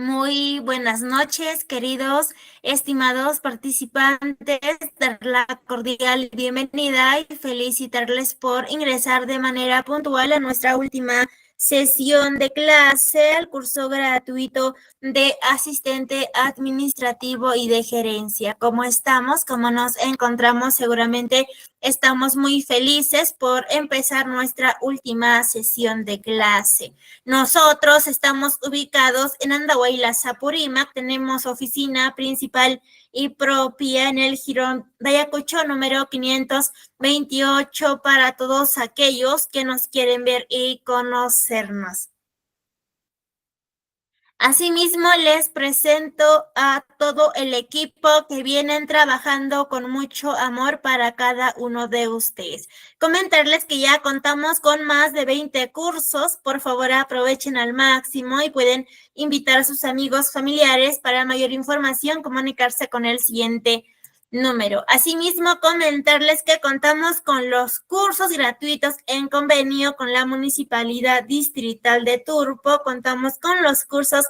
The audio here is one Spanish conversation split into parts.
Muy buenas noches, queridos, estimados participantes, dar la cordial bienvenida y felicitarles por ingresar de manera puntual a nuestra última sesión de clase al curso gratuito de asistente administrativo y de gerencia. ¿Cómo estamos? ¿Cómo nos encontramos? Seguramente estamos muy felices por empezar nuestra última sesión de clase. Nosotros estamos ubicados en Andahuaylas, Apurímac. Tenemos oficina principal y propia en el Jirón de Ayacucho, número 528, para todos aquellos que nos quieren ver y conocernos. Asimismo, les presento a todo el equipo que vienen trabajando con mucho amor para cada uno de ustedes. Comentarles que ya contamos con más de 20 cursos. Por favor, aprovechen al máximo y pueden invitar a sus amigos, familiares. Para mayor información, comunicarse con el siguiente número. Asimismo, comentarles que contamos con los cursos gratuitos en convenio con la Municipalidad Distrital de Turpo. Contamos con los cursos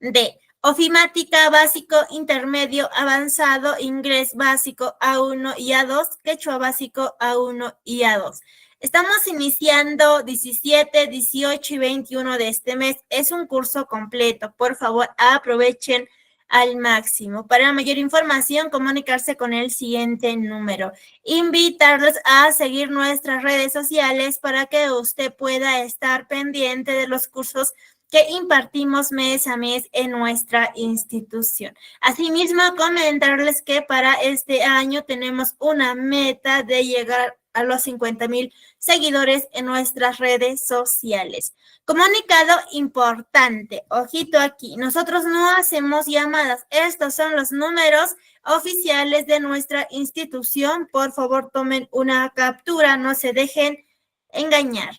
de ofimática básico, intermedio, avanzado, inglés básico A1 y A2, quechua básico A1 y A2. Estamos iniciando 17, 18 y 21 de este mes. Es un curso completo. Por favor, aprovechen al máximo. Para mayor información, comunicarse con el siguiente número. Invitarles a seguir nuestras redes sociales para que usted pueda estar pendiente de los cursos que impartimos mes a mes en nuestra institución. Asimismo, comentarles que para este año tenemos una meta de llegar a los 50,000 seguidores en nuestras redes sociales. Comunicado importante, ojito aquí, nosotros no hacemos llamadas, estos son los números oficiales de nuestra institución. Por favor, tomen una captura, no se dejen engañar.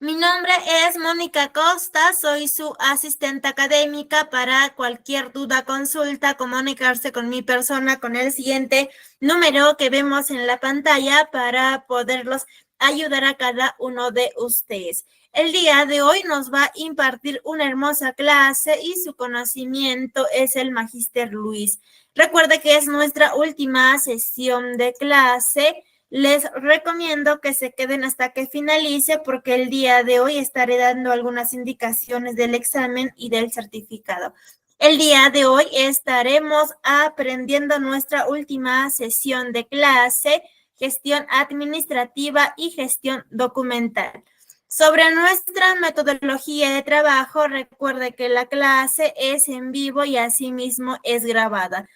Mi nombre es Mónica Costa, soy su asistente académica. Para cualquier duda, consulta, comunicarse con mi persona con el siguiente número que vemos en la pantalla para poderlos ayudar a cada uno de ustedes. El día de hoy nos va a impartir una hermosa clase y su conocimiento es el Magíster Luis. Recuerde que es nuestra última sesión de clase. Les recomiendo que se queden hasta que finalice porque el día de hoy estaré dando algunas indicaciones del examen y del certificado. El día de hoy estaremos aprendiendo nuestra última sesión de clase, gestión administrativa y gestión documental. Sobre nuestra metodología de trabajo, recuerde que la clase es en vivo y asimismo es grabada.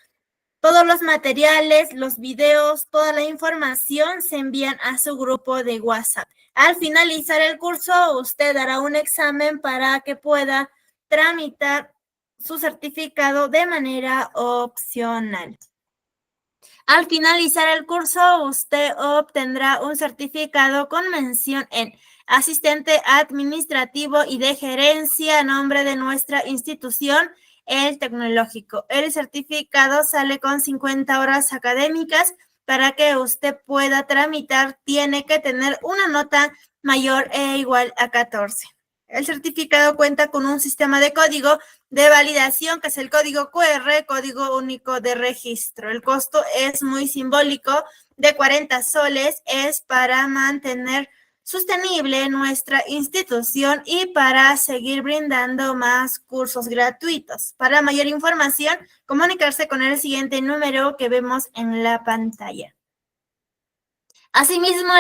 Todos los materiales, los videos, toda la información se envían a su grupo de WhatsApp. Al finalizar el curso, usted hará un examen para que pueda tramitar su certificado de manera opcional. Al finalizar el curso, usted obtendrá un certificado con mención en asistente administrativo y de gerencia a nombre de nuestra institución, el Tecnológico. El certificado sale con 50 horas académicas. Para que usted pueda tramitar, tiene que tener una nota mayor e igual a 14. El certificado cuenta con un sistema de código de validación, que es el código QR, código único de registro. El costo es muy simbólico, de 40 soles, es para mantener sostenible nuestra institución y para seguir brindando más cursos gratuitos. Para mayor información, comunicarse con el siguiente número que vemos en la pantalla. Asimismo,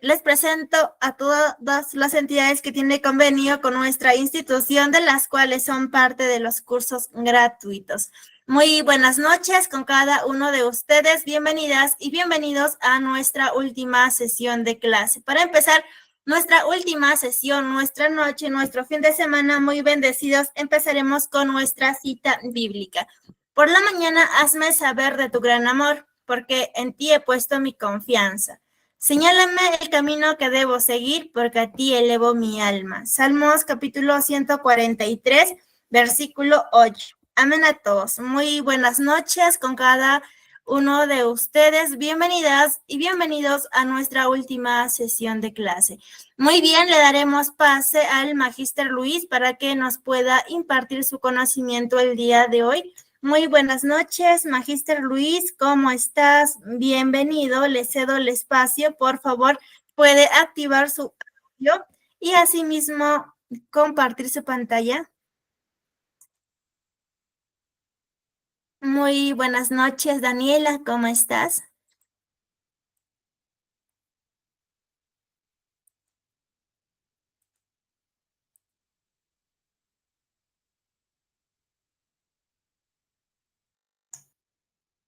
les presento a todas las entidades que tienen convenio con nuestra institución, de las cuales son parte de los cursos gratuitos. Muy buenas noches con cada uno de ustedes. Bienvenidas y bienvenidos a nuestra última sesión de clase. Para empezar nuestra última sesión, nuestra noche, nuestro fin de semana muy bendecidos, empezaremos con nuestra cita bíblica. Por la mañana, hazme saber de tu gran amor, porque en ti he puesto mi confianza. Señálame el camino que debo seguir, porque a ti elevo mi alma. Salmos capítulo 143, versículo 8. Amén a todos. Muy buenas noches con cada uno de ustedes. Bienvenidas y bienvenidos a nuestra última sesión de clase. Muy bien, le daremos pase al Magíster Luis para que nos pueda impartir su conocimiento el día de hoy. Muy buenas noches, Magíster Luis, ¿cómo estás? Bienvenido, le cedo el espacio, por favor, puede activar su audio y asimismo compartir su pantalla. Muy buenas noches, Daniela, ¿cómo estás?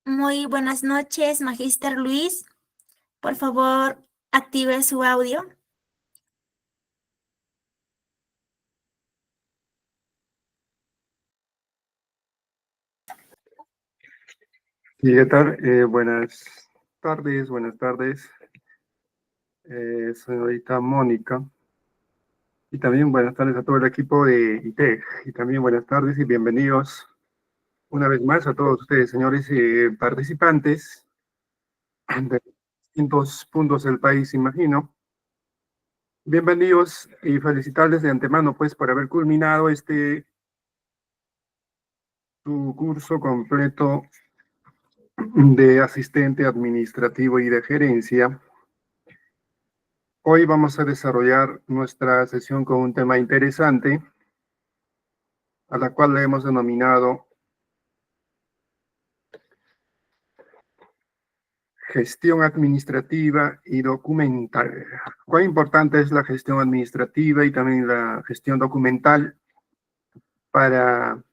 Muy buenas noches, Magíster Luis. Por favor, active su audio. Sí, ¿qué tal? Buenas tardes, buenas tardes. Señorita Mónica. Y también buenas tardes a todo el equipo de ITEC. Y también buenas tardes y bienvenidos una vez más a todos ustedes, señores participantes de distintos puntos del país, imagino. Bienvenidos y felicitarles de antemano, pues, por haber culminado su curso completo de asistente administrativo y de gerencia. Hoy vamos a desarrollar nuestra sesión con un tema interesante, a la cual le hemos denominado gestión administrativa y documental. ¿Cuán importante es la gestión administrativa y también la gestión documental para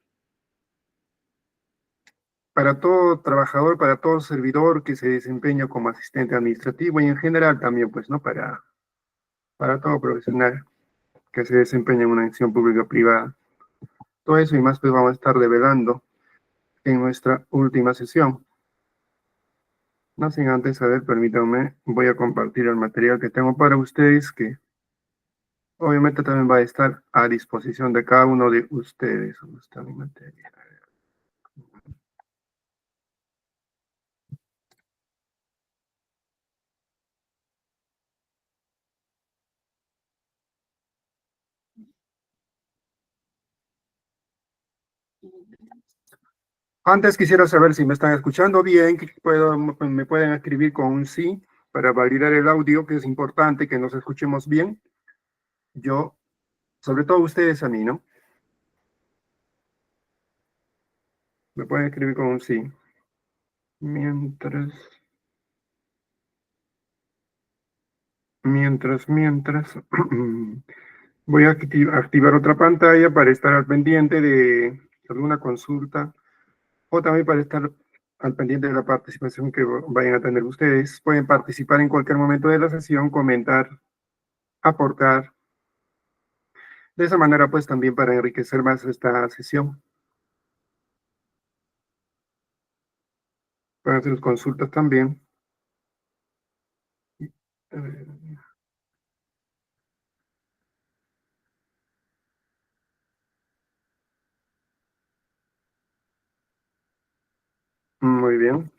todo trabajador, para todo servidor que se desempeña como asistente administrativo y en general también, pues, ¿no? Para todo profesional que se desempeña en una institución pública o privada. Todo eso y más, pues, vamos a estar develando en nuestra última sesión. No sin antes, a ver, permítanme, voy a compartir el material que tengo para ustedes, que obviamente también va a estar a disposición de cada uno de ustedes. ¿Dónde está mi material? Antes quisiera saber si me están escuchando bien, que me pueden escribir con un sí para validar el audio, que es importante que nos escuchemos bien. Yo, sobre todo ustedes a mí, ¿no? Me pueden escribir con un sí. Mientras, voy a activar otra pantalla para estar al pendiente de alguna consulta o también para estar al pendiente de la participación que vayan a tener ustedes. Pueden participar en cualquier momento de la sesión, comentar, aportar. De esa manera, pues también para enriquecer más esta sesión. Pueden hacer consultas también. Muy bien.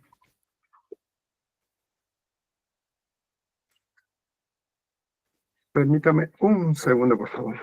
Permítame un segundo, por favor.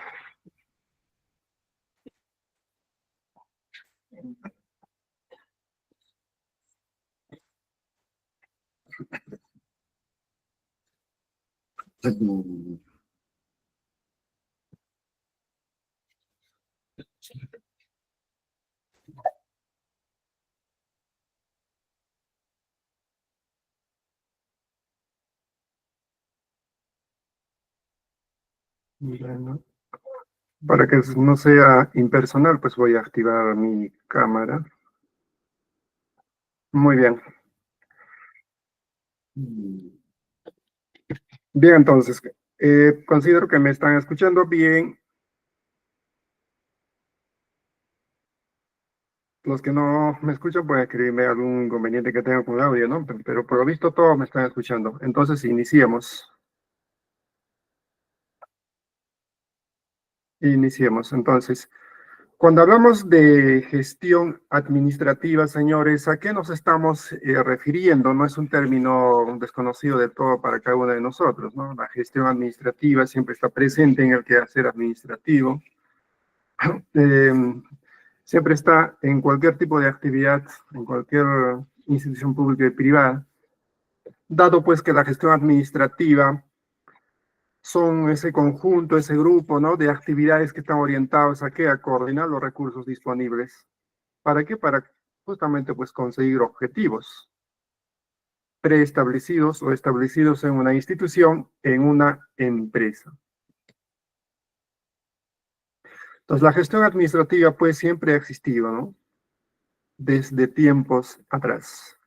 Bueno, para que no sea impersonal, pues voy a activar mi cámara. Muy bien. Bien, entonces, considero que me están escuchando bien. Los que no me escuchan pueden escribirme algún inconveniente que tengan con el audio, ¿no? Pero por lo visto todos me están escuchando. Entonces, iniciemos. Iniciemos. Entonces, Cuando hablamos de gestión administrativa, señores, ¿a qué nos estamos refiriendo? No es un término desconocido de todo para cada uno de nosotros, ¿no? La gestión administrativa siempre está presente en el quehacer administrativo. Eh, siempre está en cualquier tipo de actividad, en cualquier institución pública y privada, dado pues que la gestión administrativa son ese conjunto, ese grupo, ¿no? De actividades que están orientados a qué, a coordinar los recursos disponibles. ¿Para qué? Para justamente pues conseguir objetivos preestablecidos o establecidos en una institución, en una empresa. Entonces la gestión administrativa pues siempre ha existido, ¿no? Desde tiempos atrás.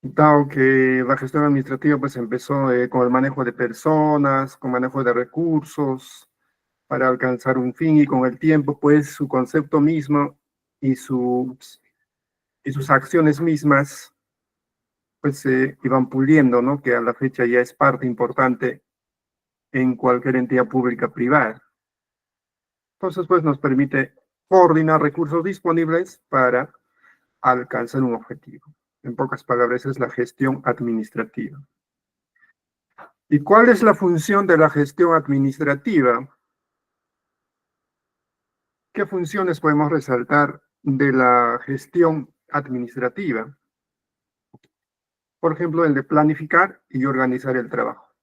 Dado que la gestión administrativa pues empezó con el manejo de personas, con manejo de recursos, para alcanzar un fin y con el tiempo pues su concepto mismo y sus acciones mismas pues se iban puliendo, ¿no? Que a la fecha ya es parte importante en cualquier entidad pública privada. Entonces pues nos permite coordinar recursos disponibles para alcanzar un objetivo. En pocas palabras es la gestión administrativa. ¿Y cuál es la función de la gestión administrativa? ¿Qué funciones podemos resaltar de la gestión administrativa? Por ejemplo, el de planificar y organizar el trabajo.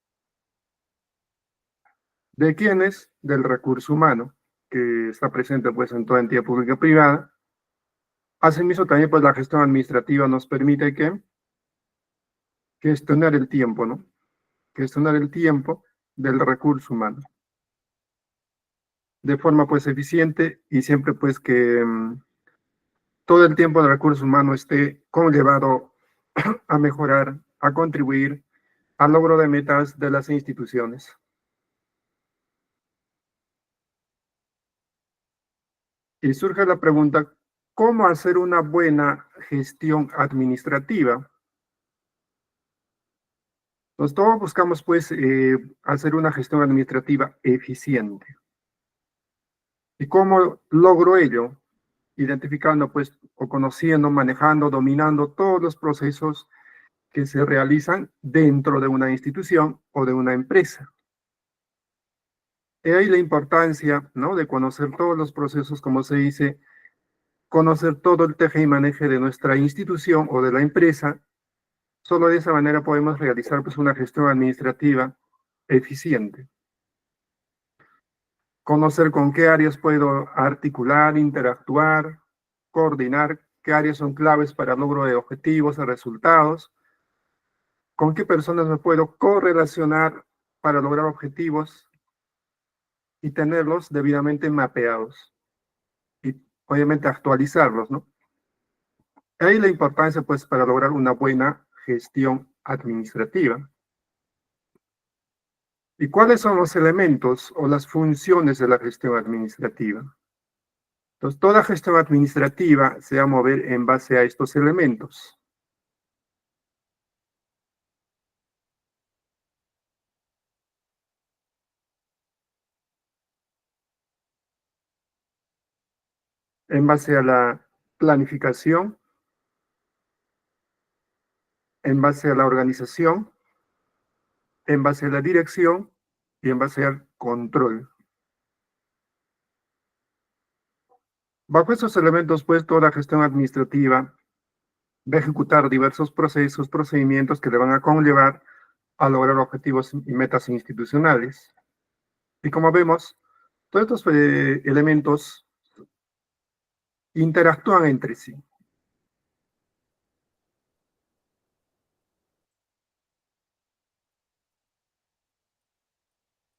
¿De quiénes? Del recurso humano, que está presente pues en toda entidad pública y privada. Asimismo, también pues la gestión administrativa nos permite que gestionar el tiempo, ¿no? Gestionar el tiempo del recurso humano. De forma pues eficiente y siempre pues que todo el tiempo del recurso humano esté conllevado a mejorar, a contribuir al logro de metas de las instituciones. Y surge la pregunta, ¿cómo hacer una buena gestión administrativa? Entonces, todos buscamos pues hacer una gestión administrativa eficiente. ¿Y cómo logro ello? Identificando pues o conociendo, manejando, dominando todos los procesos que se realizan dentro de una institución o de una empresa. Y ahí la importancia, ¿no? De conocer todos los procesos, como se dice, conocer todo el teje y maneje de nuestra institución o de la empresa. Solo de esa manera podemos realizar pues una gestión administrativa eficiente. Conocer con qué áreas puedo articular, interactuar, coordinar, qué áreas son claves para el logro de objetivos y resultados, con qué personas me puedo correlacionar para lograr objetivos y tenerlos debidamente mapeados y obviamente actualizarlos, ¿no? Ahí la importancia pues para lograr una buena gestión administrativa. ¿Y cuáles son los elementos o las funciones de la gestión administrativa? Entonces, toda gestión administrativa se va a mover en base a estos elementos. En base a la planificación, en base a la organización, en base a la dirección y en base al control. Bajo estos elementos, pues, toda gestión administrativa va a ejecutar diversos procesos, procedimientos que le van a conllevar a lograr objetivos y metas institucionales. Y como vemos, todos estos elementos interactúan entre sí.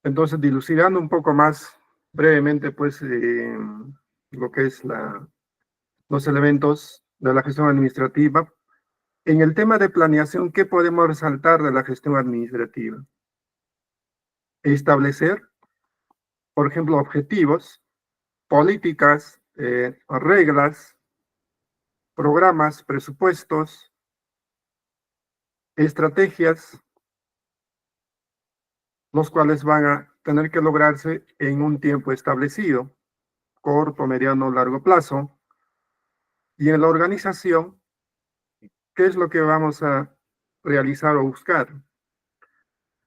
Entonces, dilucidando un poco más brevemente, pues, lo que es los elementos de la gestión administrativa. En el tema de planeación, ¿qué podemos resaltar de la gestión administrativa? Establecer, por ejemplo, objetivos, políticas, reglas, programas, presupuestos, estrategias, los cuales van a tener que lograrse en un tiempo establecido, corto, mediano, largo plazo. Y en la organización, ¿qué es lo que vamos a realizar o buscar?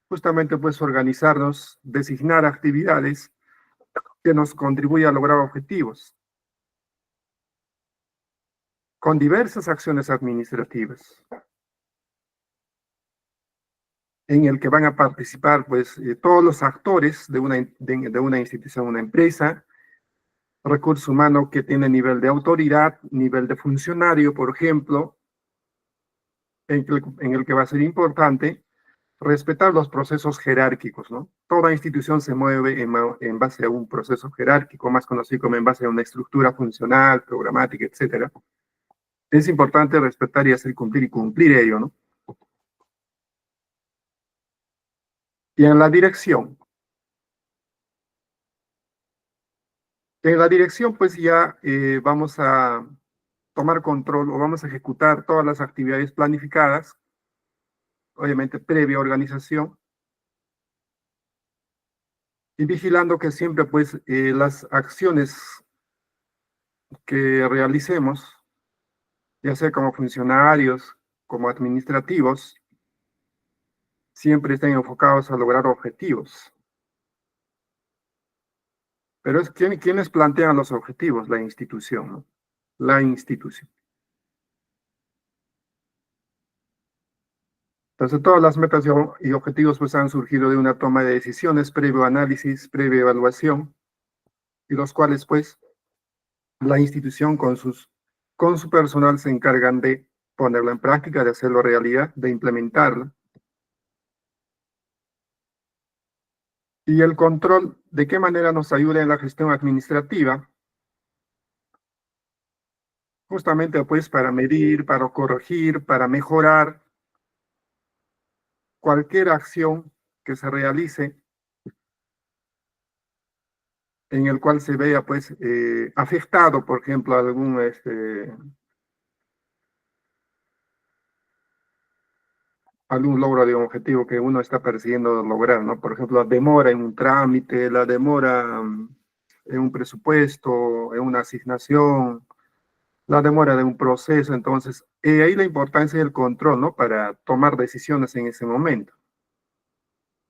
Justamente pues organizarnos, designar actividades que nos contribuyan a lograr objetivos con diversas acciones administrativas en el que van a participar pues todos los actores de una institución, una empresa, recurso humano que tiene nivel de autoridad, nivel de funcionario, por ejemplo, en el que va a ser importante respetar los procesos jerárquicos, ¿no? Toda institución se mueve en base a un proceso jerárquico, más conocido como en base a una estructura funcional, programática, etcétera. Es importante respetar y hacer cumplir y cumplir ello, ¿no? Y en la dirección. En la dirección, pues ya vamos a tomar control o vamos a ejecutar todas las actividades planificadas, obviamente previa organización, y vigilando que siempre pues las acciones que realicemos, ya sea como funcionarios, como administrativos, siempre estén enfocados a lograr objetivos. Pero es quienes plantean los objetivos, la institución, ¿no? La institución. Entonces, todas las metas y objetivos pues han surgido de una toma de decisiones, previo análisis, previa evaluación, y los cuales pues la institución con su personal se encargan de ponerlo en práctica, de hacerlo realidad, de implementarlo. Y el control, ¿de qué manera nos ayuda en la gestión administrativa? Justamente pues para medir, para corregir, para mejorar cualquier acción que se realice en el cual se vea pues afectado, por ejemplo, algún logro de un objetivo que uno está persiguiendo lograr, ¿no? Por ejemplo, la demora en un trámite, la demora en un presupuesto, en una asignación, la demora de un proceso. Entonces, ahí la importancia del control, ¿no? Para tomar decisiones en ese momento.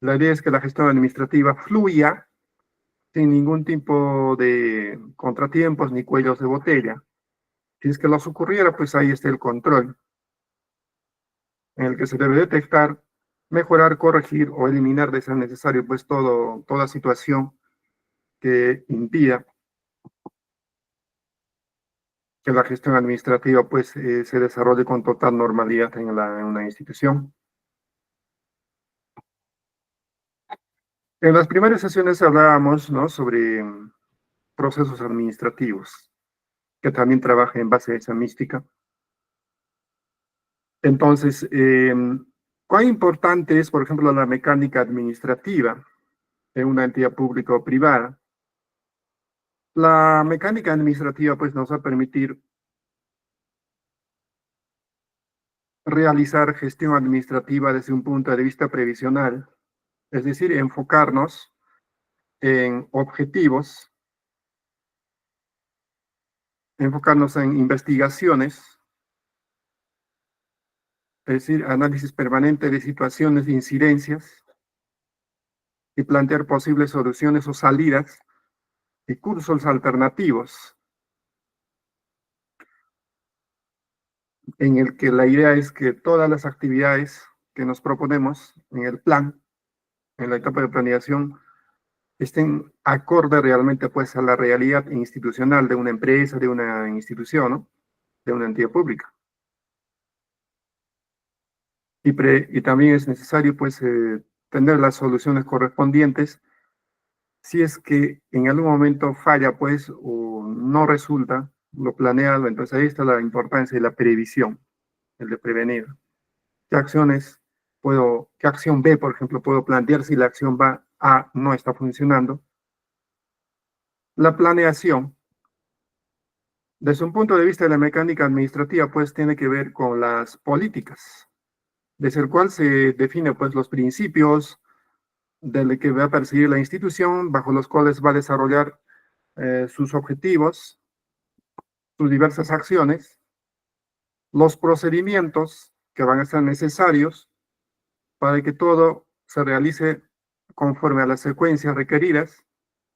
La idea es que la gestión administrativa fluya sin ningún tipo de contratiempos ni cuellos de botella. Si es que los ocurriera, pues ahí está el control, en el que se debe detectar, mejorar, corregir o eliminar de ser necesario, pues toda situación que impida que la gestión administrativa pues se desarrolle con total normalidad en una institución. En las primeras sesiones hablábamos, ¿no?, sobre procesos administrativos, que también trabaja en base a esa mística. Entonces, ¿cuán importante es, por ejemplo, la mecánica administrativa en una entidad pública o privada? La mecánica administrativa pues nos va a permitir realizar gestión administrativa desde un punto de vista previsional, es decir, enfocarnos en objetivos, enfocarnos en investigaciones, es decir, análisis permanente de situaciones de incidencias y plantear posibles soluciones o salidas y cursos alternativos, en el que la idea es que todas las actividades que nos proponemos en el plan, en la etapa de planeación, estén acorde realmente pues a la realidad institucional de una empresa, de una institución, ¿no?, de una entidad pública. Y también es necesario pues tener las soluciones correspondientes si es que en algún momento falla pues o no resulta lo planeado. Entonces ahí está la importancia de la previsión, el de prevenir. ¿Qué acciones qué acción B, por ejemplo, puedo plantear si la acción A no está funcionando? La planeación, desde un punto de vista de la mecánica administrativa, pues tiene que ver con las políticas, desde el cual se define pues los principios, del que va a perseguir la institución, bajo los cuales va a desarrollar sus objetivos, sus diversas acciones, los procedimientos que van a ser necesarios para que todo se realice conforme a las secuencias requeridas,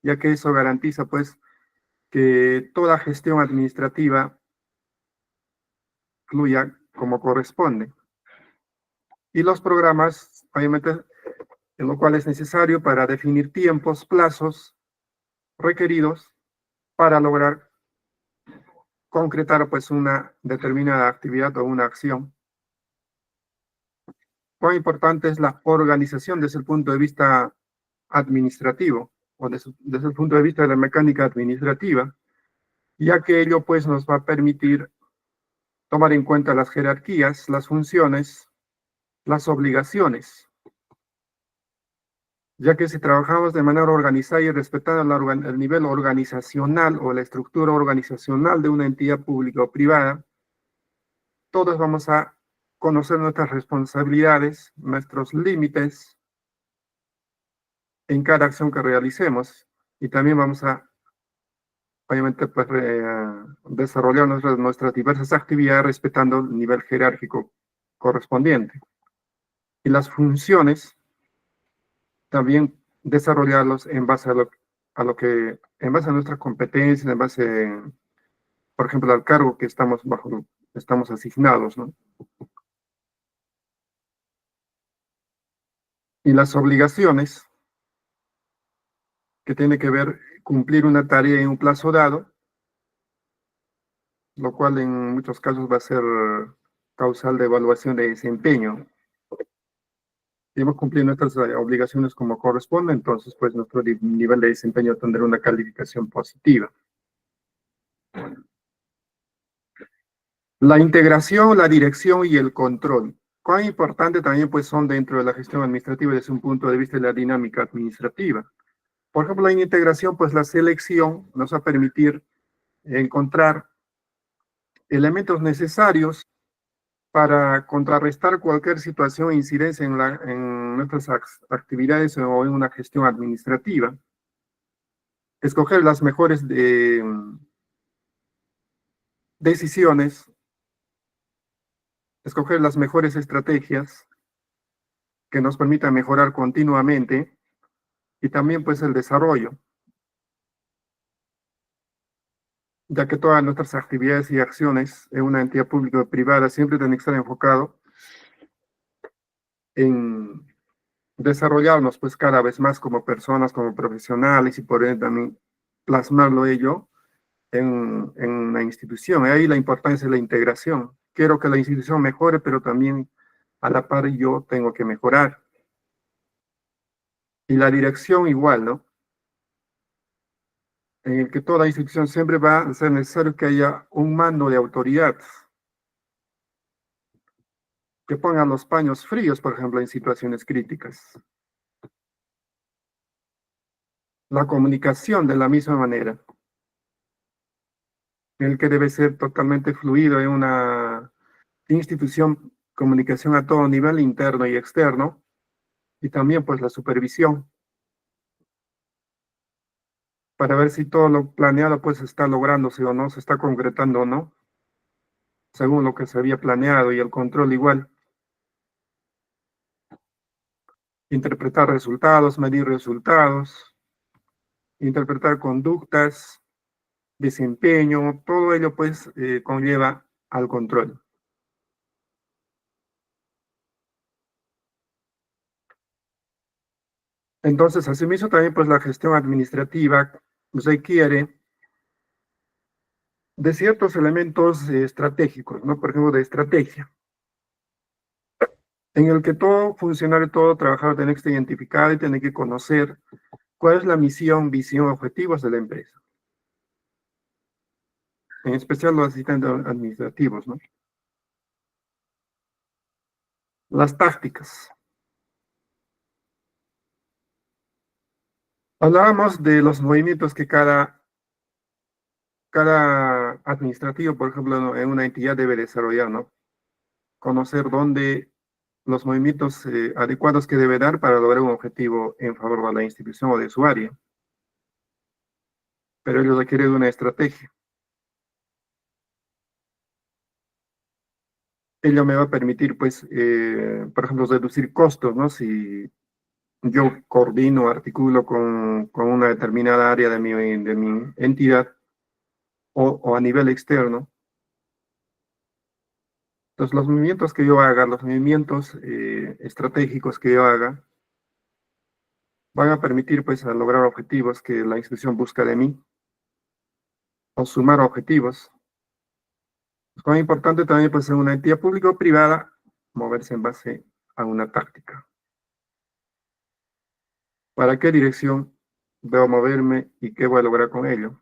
ya que eso garantiza pues que toda gestión administrativa fluya como corresponde. Y los programas, obviamente, en lo cual es necesario para definir tiempos, plazos requeridos para lograr concretar pues una determinada actividad o una acción. Cuán importante es la organización desde el punto de vista administrativo o desde el punto de vista de la mecánica administrativa, ya que ello pues nos va a permitir tomar en cuenta las jerarquías, las funciones, las obligaciones, ya que si trabajamos de manera organizada y respetando el nivel organizacional o la estructura organizacional de una entidad pública o privada, todos vamos a conocer nuestras responsabilidades, nuestros límites en cada acción que realicemos, y también vamos a, obviamente, pues, desarrollar nuestras diversas actividades respetando el nivel jerárquico correspondiente. Y las funciones también desarrollarlos en base en base a nuestras competencias, en base, por ejemplo, al cargo que estamos asignados, ¿no? Y las obligaciones, que tiene que ver cumplir una tarea en un plazo dado, lo cual en muchos casos va a ser causal de evaluación de desempeño. Si hemos cumplido nuestras obligaciones como corresponde, entonces pues nuestro nivel de desempeño tendrá una calificación positiva. La integración, la dirección y el control. Cuán importante también pues son dentro de la gestión administrativa desde un punto de vista de la dinámica administrativa. Por ejemplo, la integración, pues la selección nos va a permitir encontrar elementos necesarios para contrarrestar cualquier situación e incidencia en nuestras actividades o en una gestión administrativa. Escoger las mejores decisiones, escoger las mejores estrategias que nos permitan mejorar continuamente, y también pues el desarrollo, ya que todas nuestras actividades y acciones en una entidad pública o privada siempre tienen que estar enfocado en desarrollarnos pues cada vez más como personas, como profesionales, y por ende también plasmarlo ello en la institución. Y ahí la importancia de la integración. Quiero que la institución mejore, pero también a la par yo tengo que mejorar. Y la dirección igual, ¿no? En el que toda institución siempre va a ser necesario que haya un mando de autoridad que ponga los paños fríos, por ejemplo, en situaciones críticas. La comunicación de la misma manera, en el que debe ser totalmente fluido en una institución, comunicación a todo nivel, interno y externo, y también pues la supervisión, para ver si todo lo planeado pues está lográndose o no, se está concretando o no, según lo que se había planeado, y el control igual. Interpretar resultados, medir resultados, interpretar conductas, desempeño, todo ello pues conlleva al control. Entonces, asimismo también pues la gestión administrativa requiere de ciertos elementos estratégicos, ¿no? Por ejemplo, de estrategia, en el que todo funcionario, todo trabajador tiene que estar identificado y tiene que conocer cuál es la misión, visión, objetivos de la empresa. En especial los asistentes administrativos, ¿no? Las tácticas. Hablábamos de los movimientos que cada administrativo, por ejemplo, en una entidad debe desarrollar, ¿no? Conocer dónde los movimientos adecuados que debe dar para lograr un objetivo en favor de la institución o de su área. Pero ello requiere de una estrategia. Ello me va a permitir, pues, por ejemplo, reducir costos, ¿no? Si yo coordino, articulo con una determinada área de mi entidad o a nivel externo. Entonces, los movimientos que yo haga, los movimientos estratégicos que yo haga, van a permitir, pues, a lograr objetivos que la institución busca de mí, o sumar objetivos. Es muy importante también, pues, en una entidad pública o privada, moverse en base a una táctica. ¿Para qué dirección debo moverme y qué voy a lograr con ello?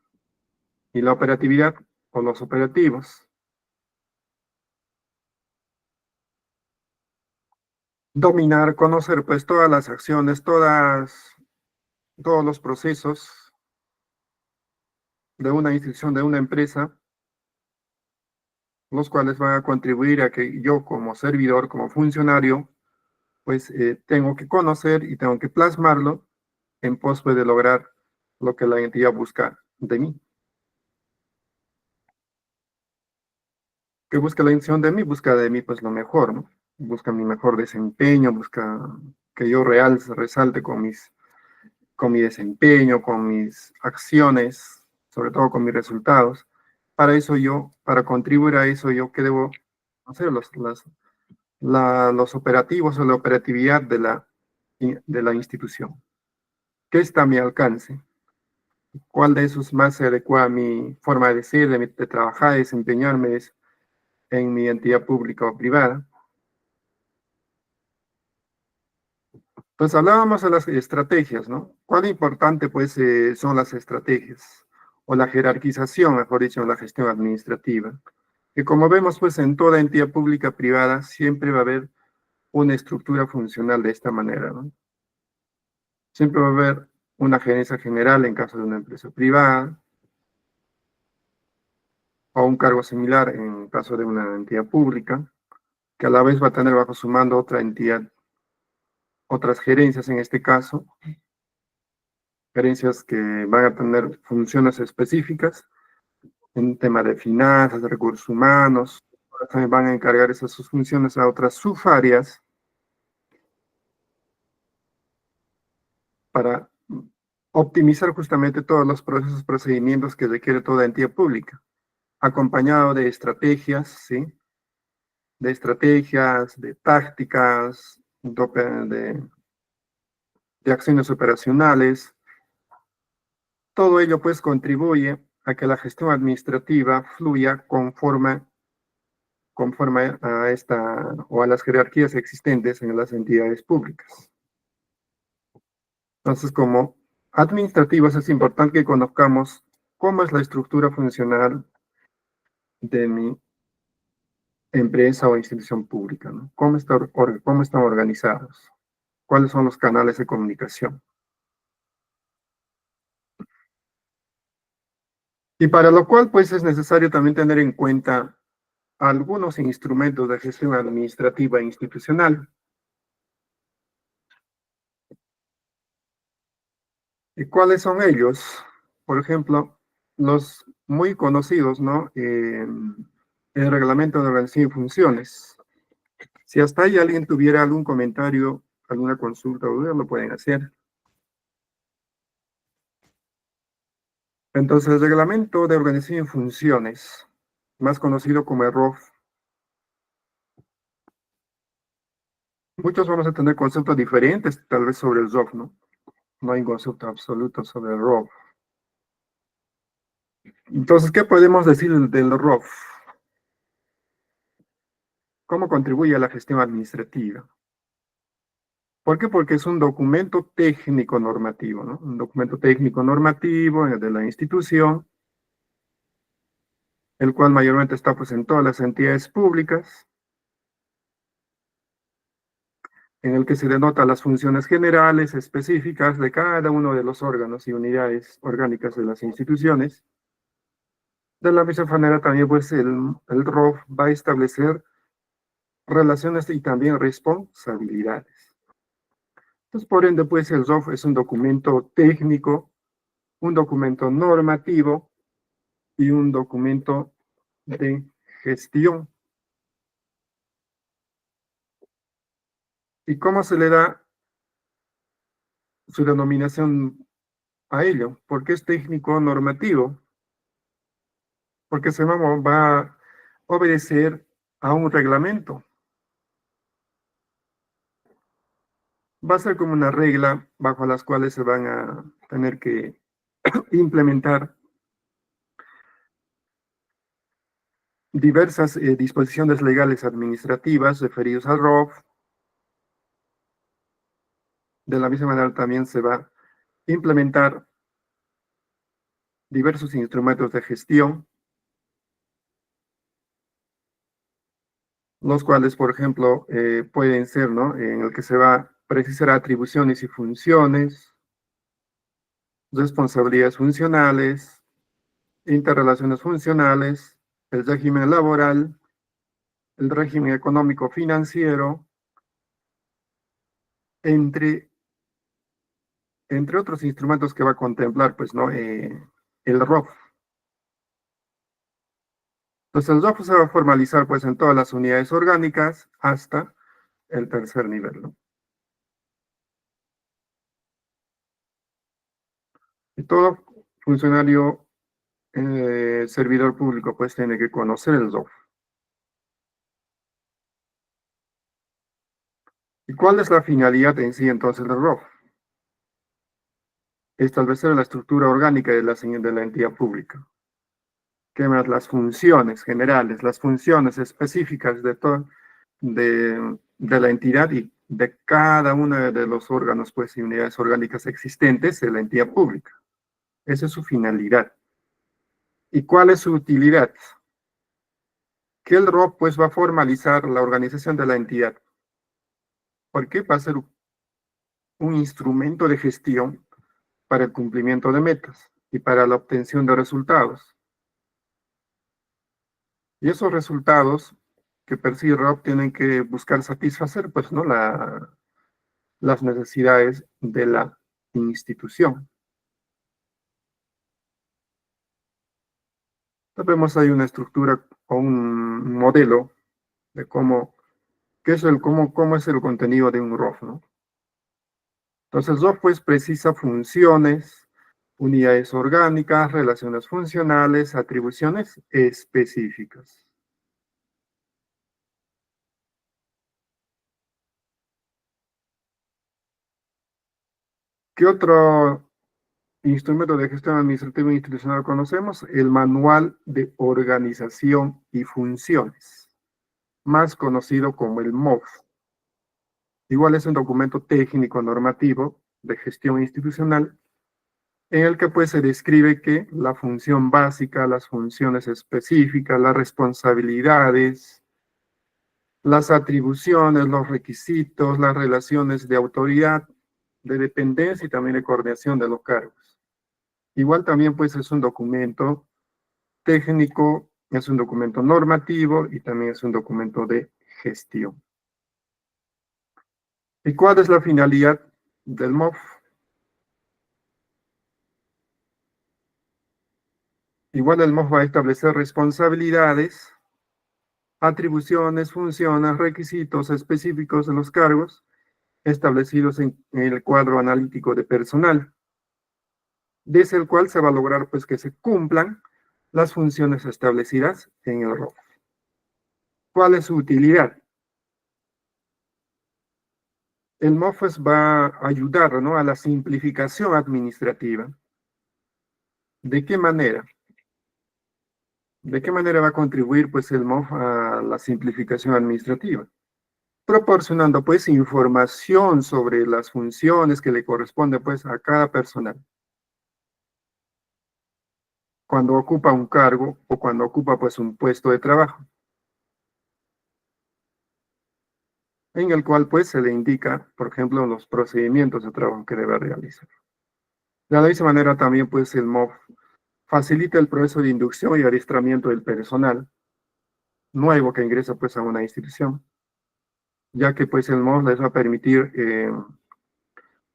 Y la operatividad o los operativos. Dominar, conocer, pues, todas las acciones, todos los procesos de una institución, de una empresa, los cuales van a contribuir a que yo como servidor, como funcionario, pues tengo que conocer y tengo que plasmarlo en pos pues, de lograr lo que la entidad busca de mí. ¿Qué busca la institución de mí? Busca de mí pues lo mejor, ¿no? Busca mi mejor desempeño, busca que yo resalte con mi desempeño, con mis acciones, sobre todo con mis resultados. Para eso yo, para contribuir a eso yo, ¿qué debo hacer? Los operativos o la operatividad de la institución. ¿Qué está a mi alcance? ¿Cuál de esos más se adecua a mi forma de ser, de trabajar, de desempeñarme en mi entidad pública o privada? Pues hablábamos de las estrategias, ¿no? ¿Cuál importante, pues, son las estrategias? O la jerarquización, mejor dicho, en la gestión administrativa. Que como vemos, pues, en toda entidad pública privada siempre va a haber una estructura funcional de esta manera, ¿no? Siempre va a haber una gerencia general en caso de una empresa privada, o un cargo similar en caso de una entidad pública, que a la vez va a tener bajo su mando otra entidad, otras gerencias en este caso, gerencias que van a tener funciones específicas en tema de finanzas, de recursos humanos, también van a encargar esas sus funciones a otras subáreas para optimizar justamente todos los procesos, procedimientos que requiere toda entidad pública, acompañado de estrategias, ¿sí? De estrategias, de tácticas, de acciones operacionales. Todo ello pues contribuye a que la gestión administrativa fluya conforme a esta o a las jerarquías existentes en las entidades públicas. Entonces, como administrativos es importante que conozcamos cómo es la estructura funcional de mi empresa o institución pública, ¿no? ¿Cómo están organizados? ¿Cuáles son los canales de comunicación? Y para lo cual, pues, es necesario también tener en cuenta algunos instrumentos de gestión administrativa e institucional. ¿Y cuáles son ellos? Por ejemplo, los muy conocidos, ¿no? El reglamento de organización y funciones. Si hasta ahí alguien tuviera algún comentario, alguna consulta o duda, lo pueden hacer. Entonces, el reglamento de organización y funciones, más conocido como el ROF. Muchos vamos a tener conceptos diferentes, tal vez sobre el ROF, ¿no? No hay un concepto absoluto sobre el ROF. Entonces, ¿qué podemos decir del ROF? ¿Cómo contribuye a la gestión administrativa? ¿Por qué? Porque es un documento técnico normativo, ¿no? Un documento técnico normativo de la institución, el cual mayormente está pues en todas las entidades públicas, en el que se denota las funciones generales específicas de cada uno de los órganos y unidades orgánicas de las instituciones. De la misma manera también pues el ROF va a establecer relaciones y también responsabilidades. Entonces, por ende, pues el ROF es un documento técnico, un documento normativo y un documento de gestión. ¿Y cómo se le da su denominación a ello? Porque es técnico normativo, porque se va a obedecer a un reglamento. Va a ser como una regla bajo las cuales se van a tener que implementar diversas disposiciones legales administrativas referidas al ROF. De la misma manera también se va a implementar diversos instrumentos de gestión, los cuales, por ejemplo, pueden ser, ¿no? En el que se va a precisar atribuciones y funciones, responsabilidades funcionales, interrelaciones funcionales, el régimen laboral, el régimen económico financiero, entre otros instrumentos que va a contemplar, pues, ¿no? El ROF. Entonces, el ROF se va a formalizar, pues, en todas las unidades orgánicas hasta el tercer nivel, ¿no? Y todo funcionario, servidor público, pues, tiene que conocer el ROF. ¿Y cuál es la finalidad en sí, entonces, del ROF? Establecer la estructura orgánica de la entidad pública. ¿Qué más? Las funciones generales, las funciones específicas de la entidad y de cada uno de los órganos, pues, y unidades orgánicas existentes de la entidad pública. Esa es su finalidad. ¿Y cuál es su utilidad? Que el ROF, pues, va a formalizar la organización de la entidad. ¿Por qué? Va a ser un instrumento de gestión para el cumplimiento de metas y para la obtención de resultados. Y esos resultados que persigue ROF tienen que buscar satisfacer, pues, ¿no? Las necesidades de la institución. Entonces vemos ahí una estructura o un modelo de cómo es el contenido de un ROF, ¿no? Entonces el ROF, pues, precisa funciones, unidades orgánicas, relaciones funcionales, atribuciones específicas. ¿Qué otro instrumento de gestión administrativa e institucional conocemos? El Manual de Organización y Funciones, más conocido como el MOF. Igual es un documento técnico normativo de gestión institucional en el que, pues, se describe que la función básica, las funciones específicas, las responsabilidades, las atribuciones, los requisitos, las relaciones de autoridad, de dependencia y también de coordinación de los cargos. Igual también, pues, es un documento técnico, es un documento normativo y también es un documento de gestión. ¿Y cuál es la finalidad del MOF? Igual el MOF va a establecer responsabilidades, atribuciones, funciones, requisitos específicos de los cargos establecidos en el cuadro analítico de personal, desde el cual se va a lograr, pues, que se cumplan las funciones establecidas en el ROF. ¿Cuál es su utilidad? El MOF va a ayudar, ¿no?, a la simplificación administrativa. ¿De qué manera? ¿De qué manera va a contribuir, pues, el MOF a la simplificación administrativa? Proporcionando, pues, información sobre las funciones que le corresponde, pues, a cada personal cuando ocupa un cargo o cuando ocupa, pues, un puesto de trabajo, en el cual, pues, se le indica, por ejemplo, los procedimientos de trabajo que debe realizar. De la misma manera también, pues, el MOF facilita el proceso de inducción y adiestramiento del personal nuevo que ingresa, pues, a una institución. ya que pues el MOF les va a permitir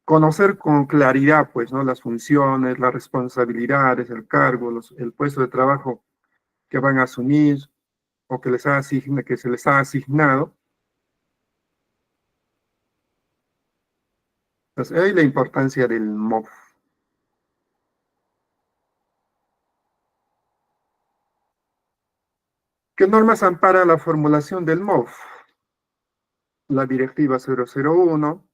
conocer con claridad, pues, ¿no? Las funciones, las responsabilidades, el cargo, el puesto de trabajo que van a asumir o que se les ha asignado. Entonces, ahí la importancia del MOF. ¿Qué normas ampara la formulación del MOF? La Directiva 001.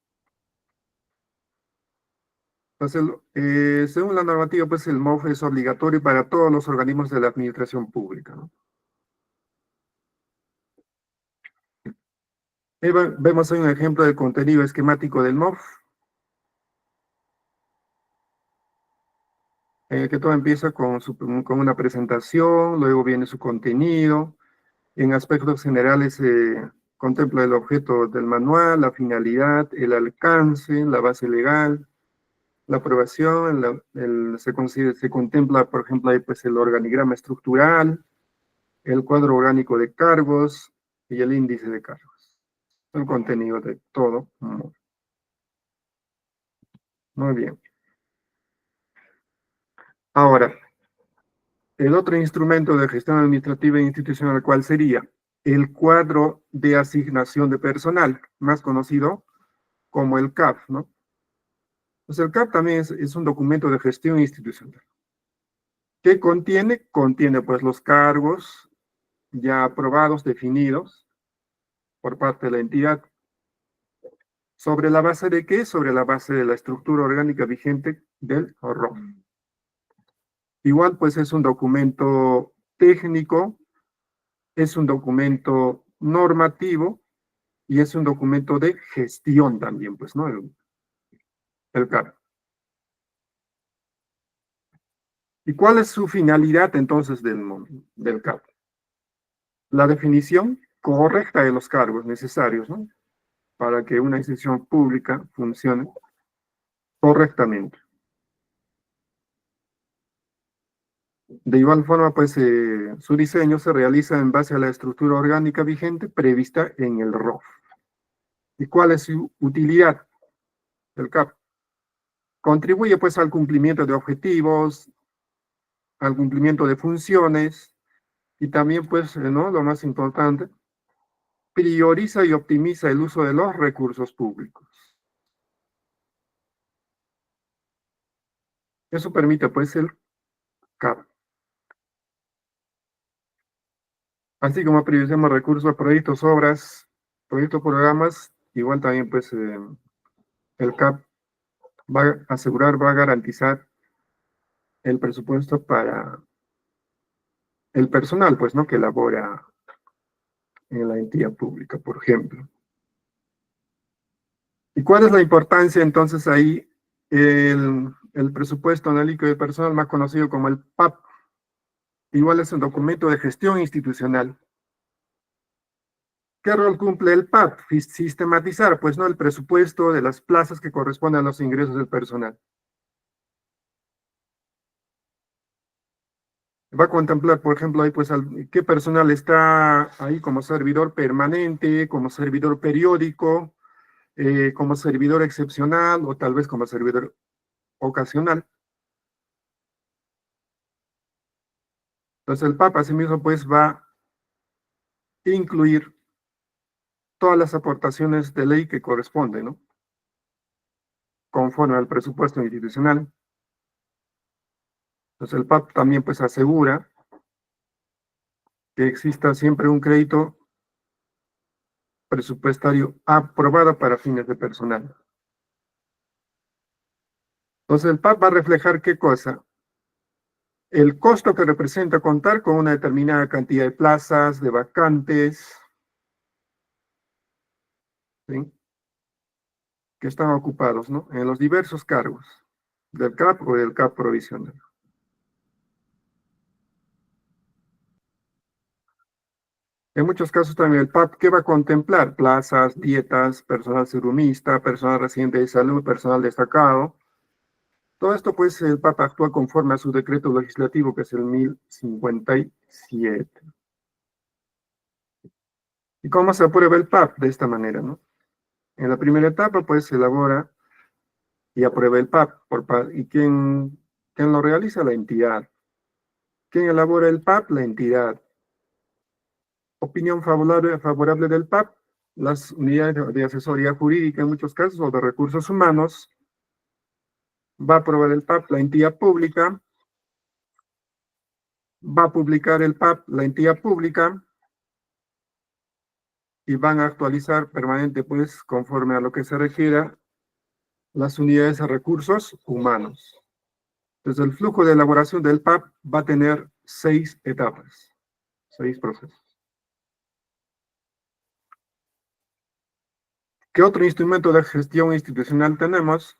Entonces, según la normativa, pues el MOF es obligatorio para todos los organismos de la administración pública, ¿no? Vemos ahí un ejemplo del contenido esquemático del MOF, que todo empieza con una presentación, luego viene su contenido. En aspectos generales contempla el objeto del manual, la finalidad, el alcance, la base legal, la aprobación, se contempla, por ejemplo, ahí pues el organigrama estructural, el cuadro orgánico de cargos y el índice de cargos. El contenido de todo. Muy bien. Ahora, el otro instrumento de gestión administrativa e institucional, ¿cuál sería? El cuadro de asignación de personal, más conocido como el CAP, ¿no? Pues el CAP también es un documento de gestión institucional. ¿Qué contiene? Contiene pues los cargos ya aprobados, definidos por parte de la entidad. ¿Sobre la base de qué? Sobre la base de la estructura orgánica vigente del ROF. Igual pues es un documento técnico, es un documento normativo y es un documento de gestión también, pues, ¿no? El CAP. ¿Y cuál es su finalidad entonces del CAP? La definición correcta de los cargos necesarios, ¿no? Para que una institución pública funcione correctamente. De igual forma, pues su diseño se realiza en base a la estructura orgánica vigente prevista en el ROF. ¿Y cuál es su utilidad del CAP? Contribuye pues al cumplimiento de objetivos, al cumplimiento de funciones y también pues, ¿no? Lo más importante, prioriza y optimiza el uso de los recursos públicos. Eso permite pues el CAP. Así como priorizamos recursos, proyectos, obras, proyectos, programas, igual también pues el CAP va a asegurar, va a garantizar el presupuesto para el personal, pues, ¿no? Que labora en la entidad pública, por ejemplo. ¿Y cuál es la importancia entonces ahí? El presupuesto analítico del personal, más conocido como el PAP, igual es un documento de gestión institucional. ¿Qué rol cumple el PAP? Sistematizar, pues, ¿no? El presupuesto de las plazas que corresponden a los ingresos del personal. Va a contemplar, por ejemplo, ahí, pues, qué personal está ahí como servidor permanente, como servidor periódico, como servidor excepcional o tal vez como servidor ocasional. Entonces el PAP asimismo pues va a incluir todas las aportaciones de ley que corresponden, ¿no? Conforme al presupuesto institucional. Entonces el PAP también pues asegura que exista siempre un crédito presupuestario aprobado para fines de personal. Entonces el PAP va a reflejar qué cosa? El costo que representa contar con una determinada cantidad de plazas, de vacantes, ¿sí? Que están ocupados, ¿no? En los diversos cargos del CAP o del CAP provisional. En muchos casos también el PAP, ¿qué va a contemplar? Plazas, dietas, personal serumista, personal residente de salud, personal destacado. Todo esto, pues, el PAP actúa conforme a su decreto legislativo, que es el 1057. Y cómo se aprueba el PAP? De esta manera, ¿no? En la primera etapa, pues, se elabora y aprueba el PAP. ¿Y quién lo realiza? La entidad. ¿Quién elabora el PAP? La entidad. Opinión favorable del PAP, las unidades de asesoría jurídica en muchos casos o de recursos humanos, va a aprobar el PAP la entidad pública, va a publicar el PAP la entidad pública y van a actualizar permanente, pues, conforme a lo que se requiera, las unidades de recursos humanos. Entonces, el flujo de elaboración del PAP va a tener 6 etapas, 6 procesos. ¿Qué otro instrumento de gestión institucional tenemos?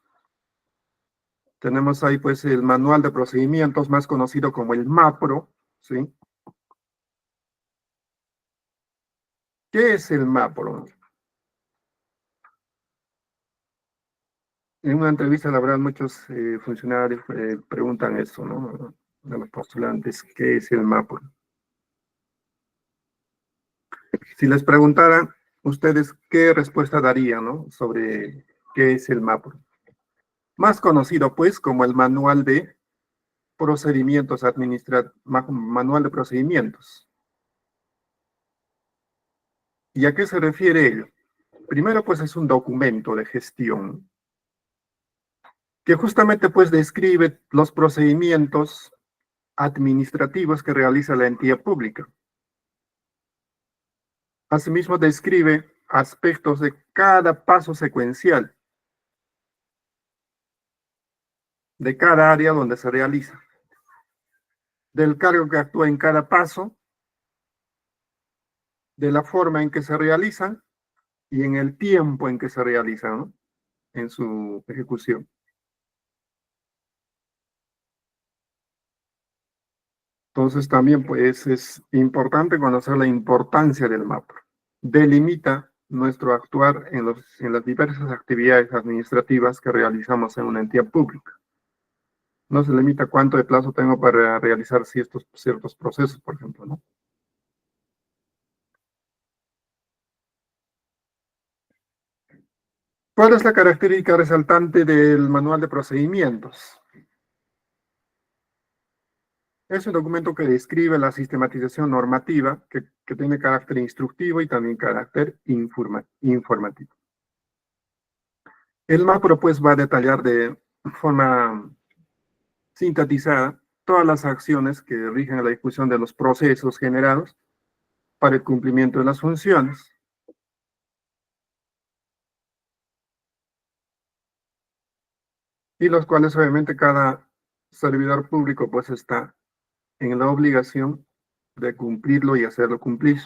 Tenemos ahí, pues, el manual de procedimientos, más conocido como el MAPRO, ¿sí? ¿Qué es el MAPRO? En una entrevista, la verdad, muchos funcionarios preguntan eso, ¿no? De los postulantes, ¿qué es el MAPRO? Si les preguntaran, ustedes, ¿qué respuesta darían, ¿no? Sobre qué es el MAPRO. Más conocido, pues, como el manual de procedimientos manual de procedimientos. ¿Y a qué se refiere ello? Primero, pues, es un documento de gestión que justamente, pues, describe los procedimientos administrativos que realiza la entidad pública. Asimismo, describe aspectos de cada paso secuencial de cada área donde se realiza, del cargo que actúa en cada paso, de la forma en que se realizan y en el tiempo en que se realizan, ¿no? En su ejecución. Entonces también, pues, es importante conocer la importancia del MAPRO. Delimita nuestro actuar en las diversas actividades administrativas que realizamos en una entidad pública. No se limita cuánto de plazo tengo para realizar ciertos procesos, por ejemplo, ¿no? ¿Cuál es la característica resaltante del manual de procedimientos? Es un documento que describe la sistematización normativa que tiene carácter instructivo y también carácter informativo. El macro, pues, va a detallar de forma sintetizada todas las acciones que rigen la ejecución de los procesos generados para el cumplimiento de las funciones. Y los cuales, obviamente, cada servidor público, pues, está en la obligación de cumplirlo y hacerlo cumplir.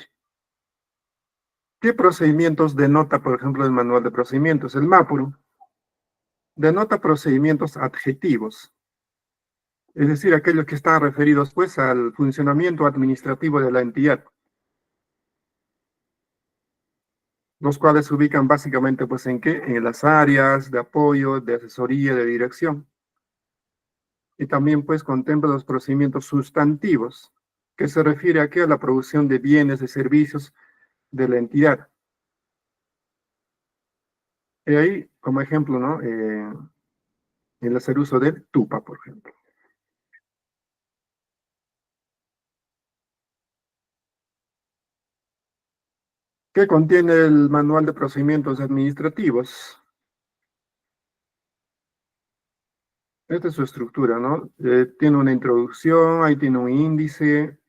¿Qué procedimientos denota, por ejemplo, el manual de procedimientos? El MAPRO denota procedimientos adjetivos, es decir, aquellos que están referidos, pues, al funcionamiento administrativo de la entidad, los cuales se ubican básicamente, pues, ¿en qué? En las áreas de apoyo, de asesoría, de dirección. Y también, pues, contempla los procedimientos sustantivos, que se refiere aquí a la producción de bienes, de servicios de la entidad. Y ahí, como ejemplo, ¿no? El hacer uso del TUPA, por ejemplo. ¿Qué contiene el manual de procedimientos administrativos? Esta es su estructura, ¿no? Tiene una introducción, ahí tiene un índice,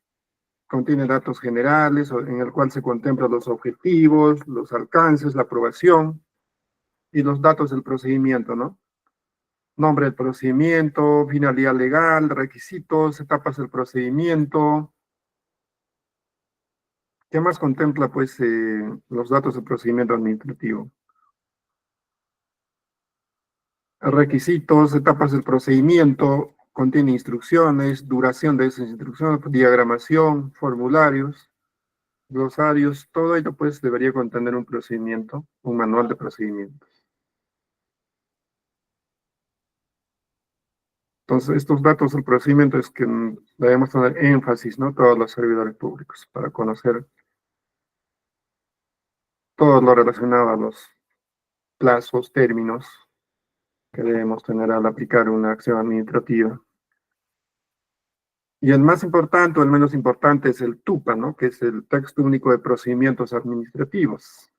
contiene datos generales en el cual se contemplan los objetivos, los alcances, la aprobación y los datos del procedimiento, ¿no? Nombre del procedimiento, finalidad legal, requisitos, etapas del procedimiento. ¿Qué más contempla, pues, los datos del procedimiento administrativo? Requisitos, etapas del procedimiento, contiene instrucciones, duración de esas instrucciones, diagramación, formularios, glosarios, todo ello, pues, debería contener un procedimiento, un manual de procedimientos. Entonces, estos datos del procedimiento es que debemos tener énfasis, ¿no? Todos los servidores públicos para conocer todo lo relacionado a los plazos, términos que debemos tener al aplicar una acción administrativa. Y el más importante, o el menos importante, es el TUPA, ¿no? Que es el Texto Único de Procedimientos Administrativos.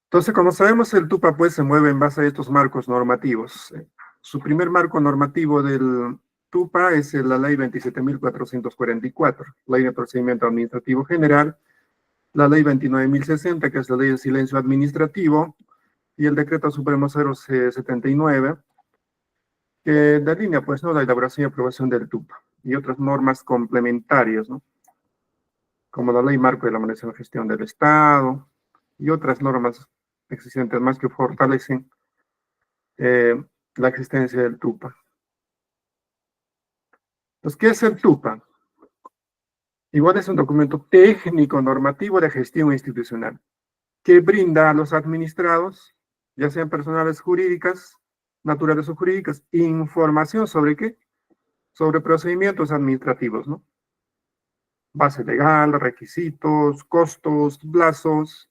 Entonces, como sabemos, el TUPA pues se mueve en base a estos marcos normativos. Su primer marco normativo del TUPA es la Ley 27.444, Ley de Procedimiento Administrativo General, la Ley 29.060, que es la Ley de Silencio Administrativo, y el Decreto Supremo 079, que delinea, pues, ¿no?, la elaboración y aprobación del TUPA, y otras normas complementarias, ¿no?, como la Ley Marco de la Administración y Gestión del Estado, y otras normas existentes más que fortalecen la existencia del TUPA. Entonces, ¿qué es el TUPA? Igual es un documento técnico normativo de gestión institucional que brinda a los administrados, ya sean personales jurídicas, naturales o jurídicas, información sobre qué, sobre procedimientos administrativos, ¿no? Base legal, requisitos, costos, plazos,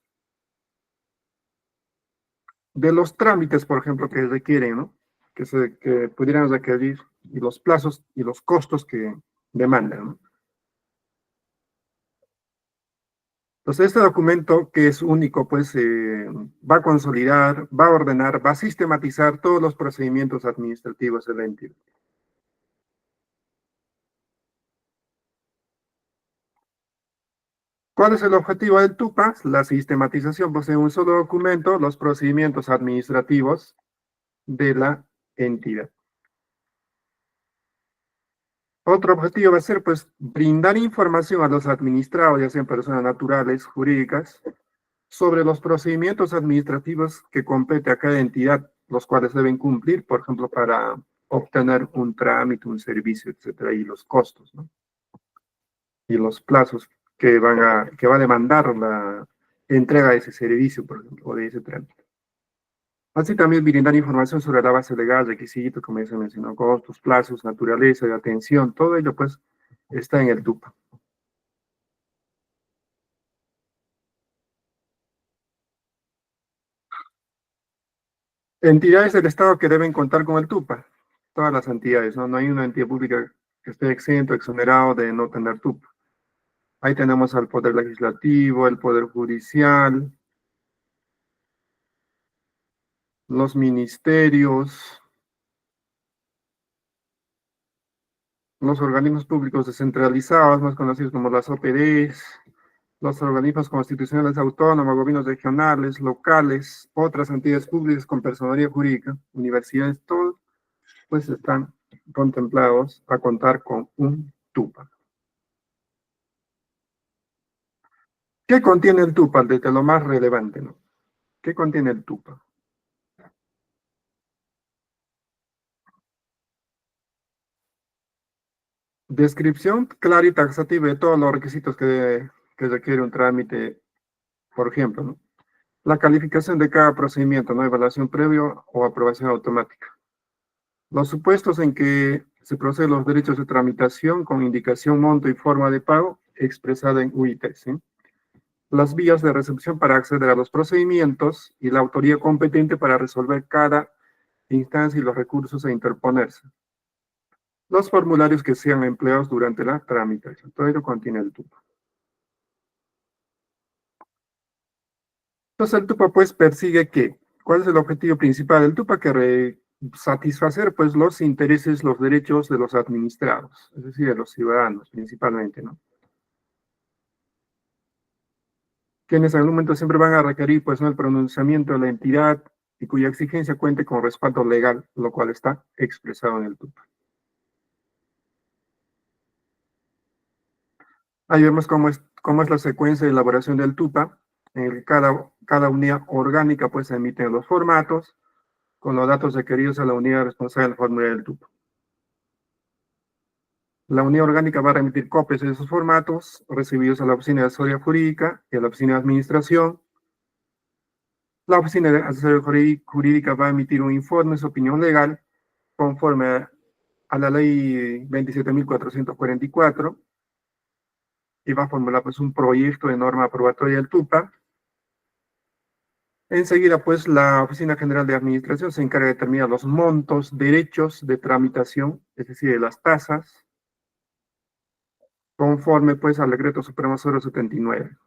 de los trámites, por ejemplo, que requieren, ¿no?, que pudieran requerir, y los plazos y los costos que demandan, ¿no? Entonces, este documento, que es único, pues va a consolidar, va a ordenar, va a sistematizar todos los procedimientos administrativos de la entidad. ¿Cuál es el objetivo del TUPA? La sistematización, pues, en un solo documento, los procedimientos administrativos de la entidad. Otro objetivo va a ser, pues, brindar información a los administrados, ya sean personas naturales, jurídicas, sobre los procedimientos administrativos que compete a cada entidad, los cuales deben cumplir, por ejemplo, para obtener un trámite, un servicio, etcétera, y los costos, ¿no?, y los plazos que va a demandar la entrega de ese servicio, por ejemplo, o de ese trámite. Así también brindar información sobre la base legal, requisitos, como ya se mencionó, costos, plazos, naturaleza de atención, todo ello pues está en el TUPA. Entidades del Estado que deben contar con el TUPA, todas las entidades, ¿no? No hay una entidad pública que esté exento, exonerado de no tener TUPA. Ahí tenemos al Poder Legislativo, el Poder Judicial, los ministerios, los organismos públicos descentralizados, más conocidos como las OPDs, los organismos constitucionales autónomos, gobiernos regionales, locales, otras entidades públicas con personalidad jurídica, universidades, todos, pues están contemplados a contar con un TUPA. ¿Qué contiene el TUPA? Desde lo más relevante, ¿no? ¿Qué contiene el TUPA? Descripción clara y taxativa de todos los requisitos que requiere un trámite, por ejemplo, ¿no? La calificación de cada procedimiento, ¿no? Evaluación previa o aprobación automática. Los supuestos en que se proceden los derechos de tramitación con indicación, monto y forma de pago expresada en UIT, ¿sí? Las vías de recepción para acceder a los procedimientos y la autoría competente para resolver cada instancia y los recursos a interponerse. Los formularios que sean empleados durante la tramitación. Todo ello contiene el TUPA. Entonces el TUPA pues persigue ¿qué? ¿Cuál es el objetivo principal del TUPA? Que satisfacer pues los intereses, los derechos de los administrados, es decir, de los ciudadanos principalmente, ¿no? Quienes en algún momento siempre van a requerir pues, ¿no?, el pronunciamiento de la entidad y cuya exigencia cuente con respaldo legal, lo cual está expresado en el TUPA. Ahí vemos cómo es la secuencia de elaboración del TUPA. En el cada unidad orgánica pues se emiten los formatos con los datos requeridos a la unidad responsable del formulario del TUPA. La unidad orgánica va a remitir copias de esos formatos recibidos a la Oficina de Asesoría Jurídica y a la Oficina de Administración. La Oficina de Asesoría Jurídica va a emitir un informe, su opinión legal, conforme a la Ley 27.444. y va a formular pues un proyecto de norma aprobatoria del TUPA. Enseguida, pues, la Oficina General de Administración se encarga de determinar los montos, derechos de tramitación, es decir, de las tasas, conforme, pues, al Decreto Supremo 079.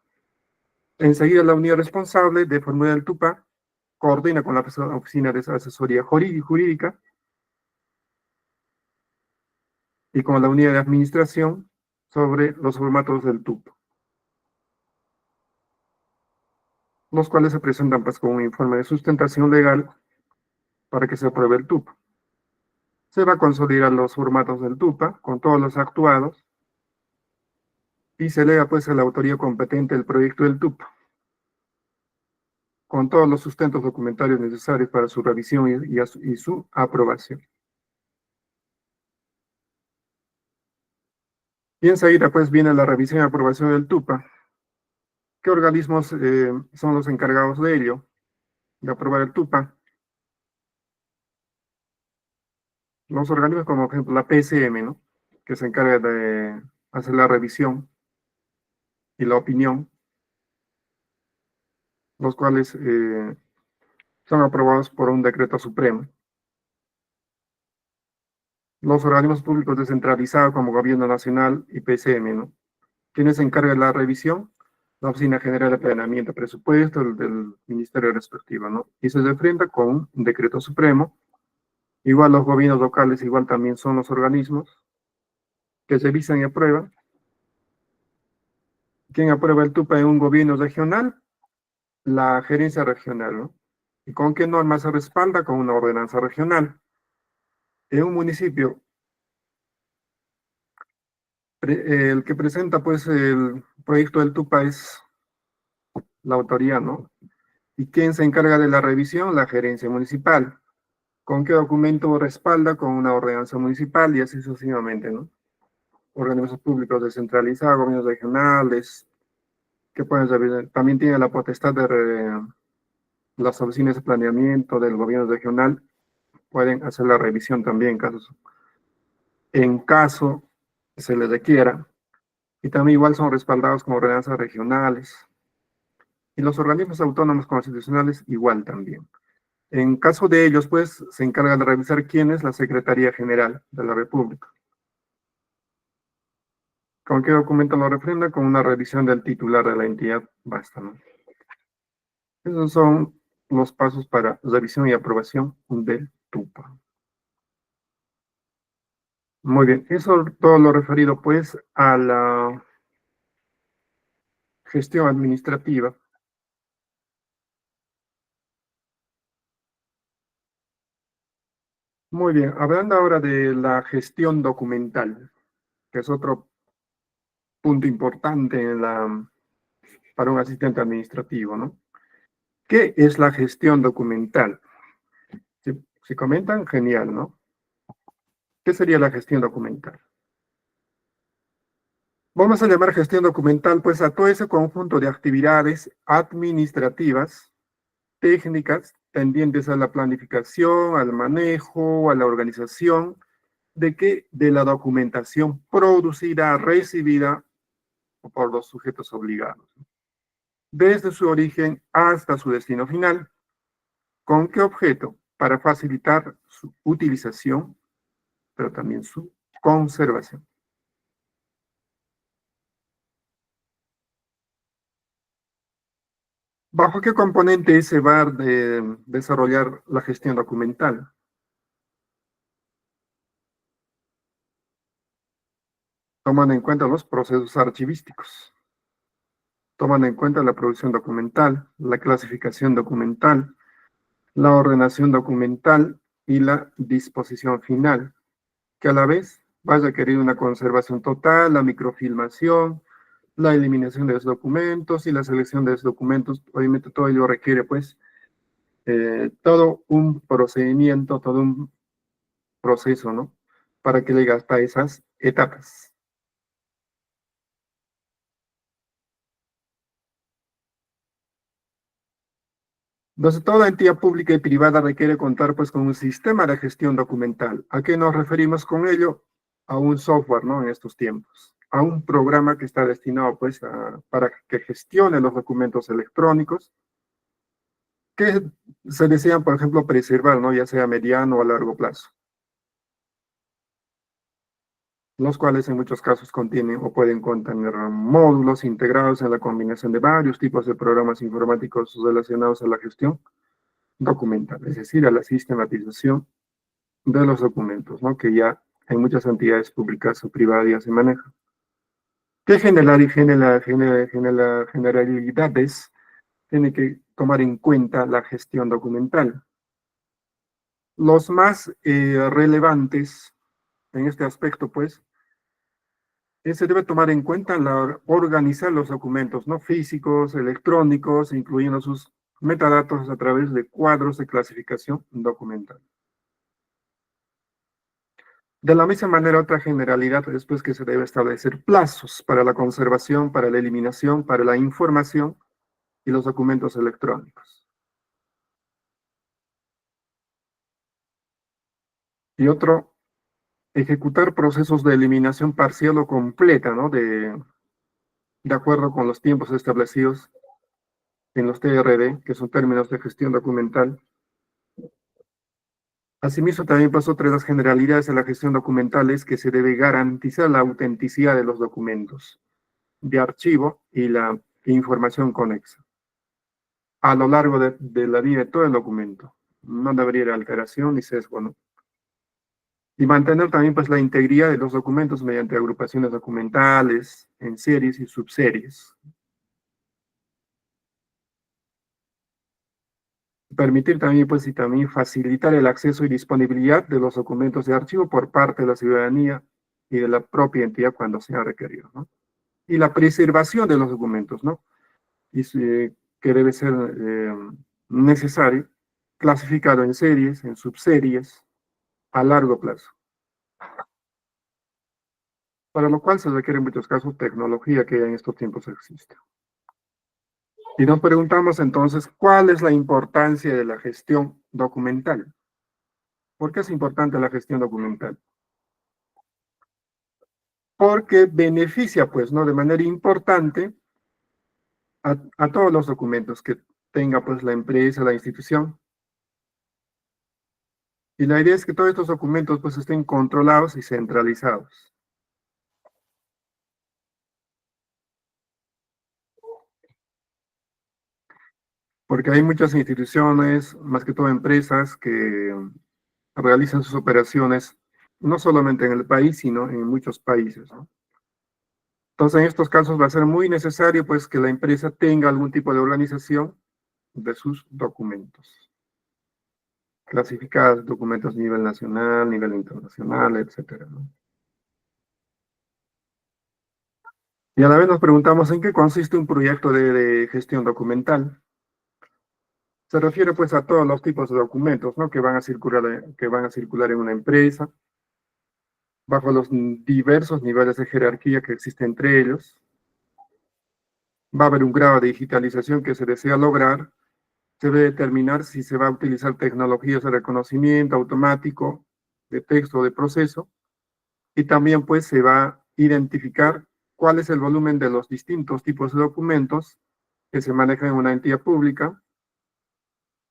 Enseguida, la unidad responsable de formular el TUPA coordina con la Oficina de Asesoría Jurídica y con la unidad de administración sobre los formatos del TUPA, los cuales se presentan, pues, con un informe de sustentación legal para que se apruebe el TUPA. Se va a consolidar los formatos del TUPA con todos los actuados y se eleva, pues, a la autoría competente el proyecto del TUPA, con todos los sustentos documentarios necesarios para su revisión y su aprobación. Y enseguida, pues, viene la revisión y aprobación del TUPA. ¿Qué organismos son los encargados de ello, de aprobar el TUPA? Los organismos como, por ejemplo, la PCM, ¿no?, que se encarga de hacer la revisión y la opinión, los cuales son aprobados por un decreto supremo. Los organismos públicos descentralizados como Gobierno Nacional y PCM, ¿no?, quienes se encargan de la revisión, la Oficina General de Planeamiento y Presupuesto del Ministerio respectivo, ¿no? Y se enfrenta con un decreto supremo. Igual los gobiernos locales, igual también son los organismos que se revisan y aprueban. ¿Quién aprueba el TUPA en un gobierno regional? La gerencia regional, ¿no? ¿Y con qué norma se respalda? Con una ordenanza regional. En un municipio, el que presenta, pues, el proyecto del TUPA es la autoridad, ¿no? ¿Y quién se encarga de la revisión? La gerencia municipal. ¿Con qué documento respalda? Con una ordenanza municipal y así sucesivamente, ¿no? Organismos públicos descentralizados, gobiernos regionales, que pueden revisar. También tiene la potestad de las oficinas de planeamiento del gobierno regional, pueden hacer la revisión también en caso se les requiera. Y también igual son respaldados como ordenanzas regionales. Y los organismos autónomos constitucionales igual también. En caso de ellos, pues, se encarga de revisar quién es la Secretaría General de la República. ¿Con qué documento lo refrenda? Con una revisión del titular de la entidad, basta, ¿no? Esos son los pasos para revisión y aprobación del TUPA. Muy bien, eso todo lo referido, pues, a la gestión administrativa. Muy bien, hablando ahora de la gestión documental, que es otro punto importante para un asistente administrativo, ¿no? ¿Qué es la gestión documental? Si comentan, genial, ¿no? ¿Qué sería la gestión documental? Vamos a llamar gestión documental, pues, a todo ese conjunto de actividades administrativas, técnicas, tendientes a la planificación, al manejo, a la organización, de la documentación producida, recibida por los sujetos obligados, desde su origen hasta su destino final. ¿Con qué objeto? Para facilitar su utilización, pero también su conservación. ¿Bajo qué componente se va a desarrollar la gestión documental? Tomando en cuenta los procesos archivísticos, tomando en cuenta la producción documental, la clasificación documental, la ordenación documental y la disposición final, que a la vez va a requerir una conservación total, la microfilmación, la eliminación de los documentos y la selección de los documentos. Obviamente todo ello requiere, pues, todo un procedimiento, todo un proceso, ¿no?, para que llegue hasta esas etapas. Entonces, toda entidad pública y privada requiere contar, pues, con un sistema de gestión documental. ¿A qué nos referimos con ello? A un software, ¿no?, en estos tiempos. a un programa que está destinado pues para que gestione los documentos electrónicos que se desean, por ejemplo, preservar, ¿no? Ya sea a mediano o a largo plazo, los cuales en muchos casos contienen o pueden contener módulos integrados en la combinación de varios tipos de programas informáticos relacionados a la gestión documental, es decir, a la sistematización de los documentos, ¿no? Que ya en muchas entidades públicas o privadas ya se manejan. ¿Qué generalidades tiene que tomar en cuenta la gestión documental? Los más relevantes en este aspecto, pues, se debe tomar en cuenta organizar los documentos, ¿no? Físicos, electrónicos, incluyendo sus metadatos a través de cuadros de clasificación documental. De la misma manera, otra generalidad es pues, que se debe establecer plazos para la conservación, para la eliminación, para la información y los documentos electrónicos. Y otro, ejecutar procesos de eliminación parcial o completa, ¿no? De acuerdo con los tiempos establecidos en los TRD, que son términos de gestión documental. Asimismo, también pasó otra de las generalidades de la gestión documental es que se debe garantizar la autenticidad de los documentos de archivo y la información conexa a lo largo de la vida de todo el documento. No debería haber alteración ni sesgo, ¿no? Y mantener también pues la integridad de los documentos mediante agrupaciones documentales en series y subseries. Permitir también pues y también facilitar el acceso y disponibilidad de los documentos de archivo por parte de la ciudadanía y de la propia entidad cuando sea requerido, ¿no? Y la preservación de los documentos, ¿no? Y que debe ser necesario, clasificado en series, en subseries, a largo plazo. Para lo cual se requiere en muchos casos tecnología que ya en estos tiempos existe. Y nos preguntamos entonces, ¿cuál es la importancia de la gestión documental? ¿Por qué es importante la gestión documental? Porque beneficia, pues, ¿no? De manera importante a todos los documentos que tenga, pues, la empresa, la institución. Y la idea es que todos estos documentos, pues, estén controlados y centralizados. Porque hay muchas instituciones, más que todo empresas, que realizan sus operaciones no solamente en el país, sino en muchos países, ¿no? Entonces, en estos casos va a ser muy necesario, pues, que la empresa tenga algún tipo de organización de sus documentos, clasificados documentos a nivel nacional, nivel internacional, etcétera, ¿no? Y a la vez nos preguntamos en qué consiste un proyecto de gestión documental. Se refiere pues a todos los tipos de documentos, ¿no? Que van a circular en una empresa, bajo los diversos niveles de jerarquía que existen entre ellos. Va a haber un grado de digitalización que se desea lograr. Se debe determinar si se va a utilizar tecnologías de reconocimiento automático de texto o de proceso. Y también pues se va a identificar cuál es el volumen de los distintos tipos de documentos que se manejan en una entidad pública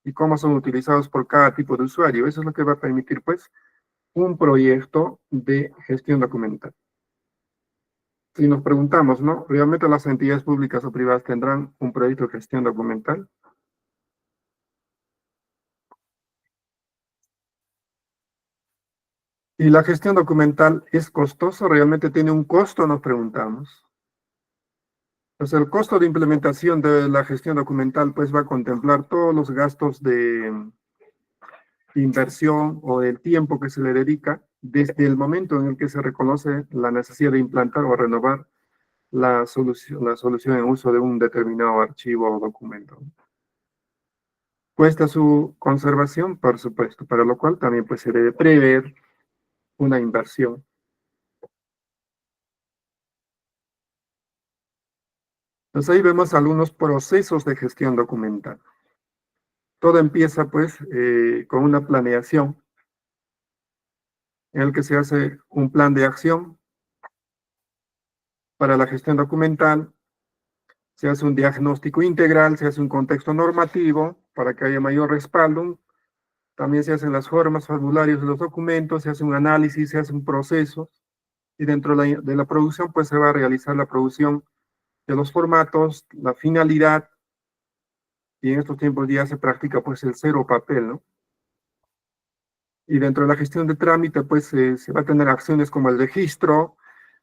y cómo son utilizados por cada tipo de usuario. Eso es lo que va a permitir, pues, un proyecto de gestión documental. Si nos preguntamos, ¿no? ¿Realmente las entidades públicas o privadas tendrán un proyecto de gestión documental? ¿Y la gestión documental es costosa? ¿Realmente tiene un costo? Nos preguntamos. Pues el costo de implementación de la gestión documental pues va a contemplar todos los gastos de inversión o del tiempo que se le dedica desde el momento en el que se reconoce la necesidad de implantar o renovar la solución en uso de un determinado archivo o documento. Cuesta su conservación, por supuesto, para lo cual también pues, se debe prever una inversión. Entonces ahí vemos algunos procesos de gestión documental. Todo empieza pues con una planeación en el que se hace un plan de acción Para la gestión documental, se hace un diagnóstico integral, se hace un contexto normativo para que haya mayor respaldo. También se hacen las formas, formularios de los documentos, se hace un análisis, se hace un proceso. Y dentro de la producción, pues se va a realizar la producción de los formatos, la finalidad. Y en estos tiempos ya se practica pues el cero papel, ¿no? Y dentro de la gestión de trámite, pues se va a tener acciones como el registro,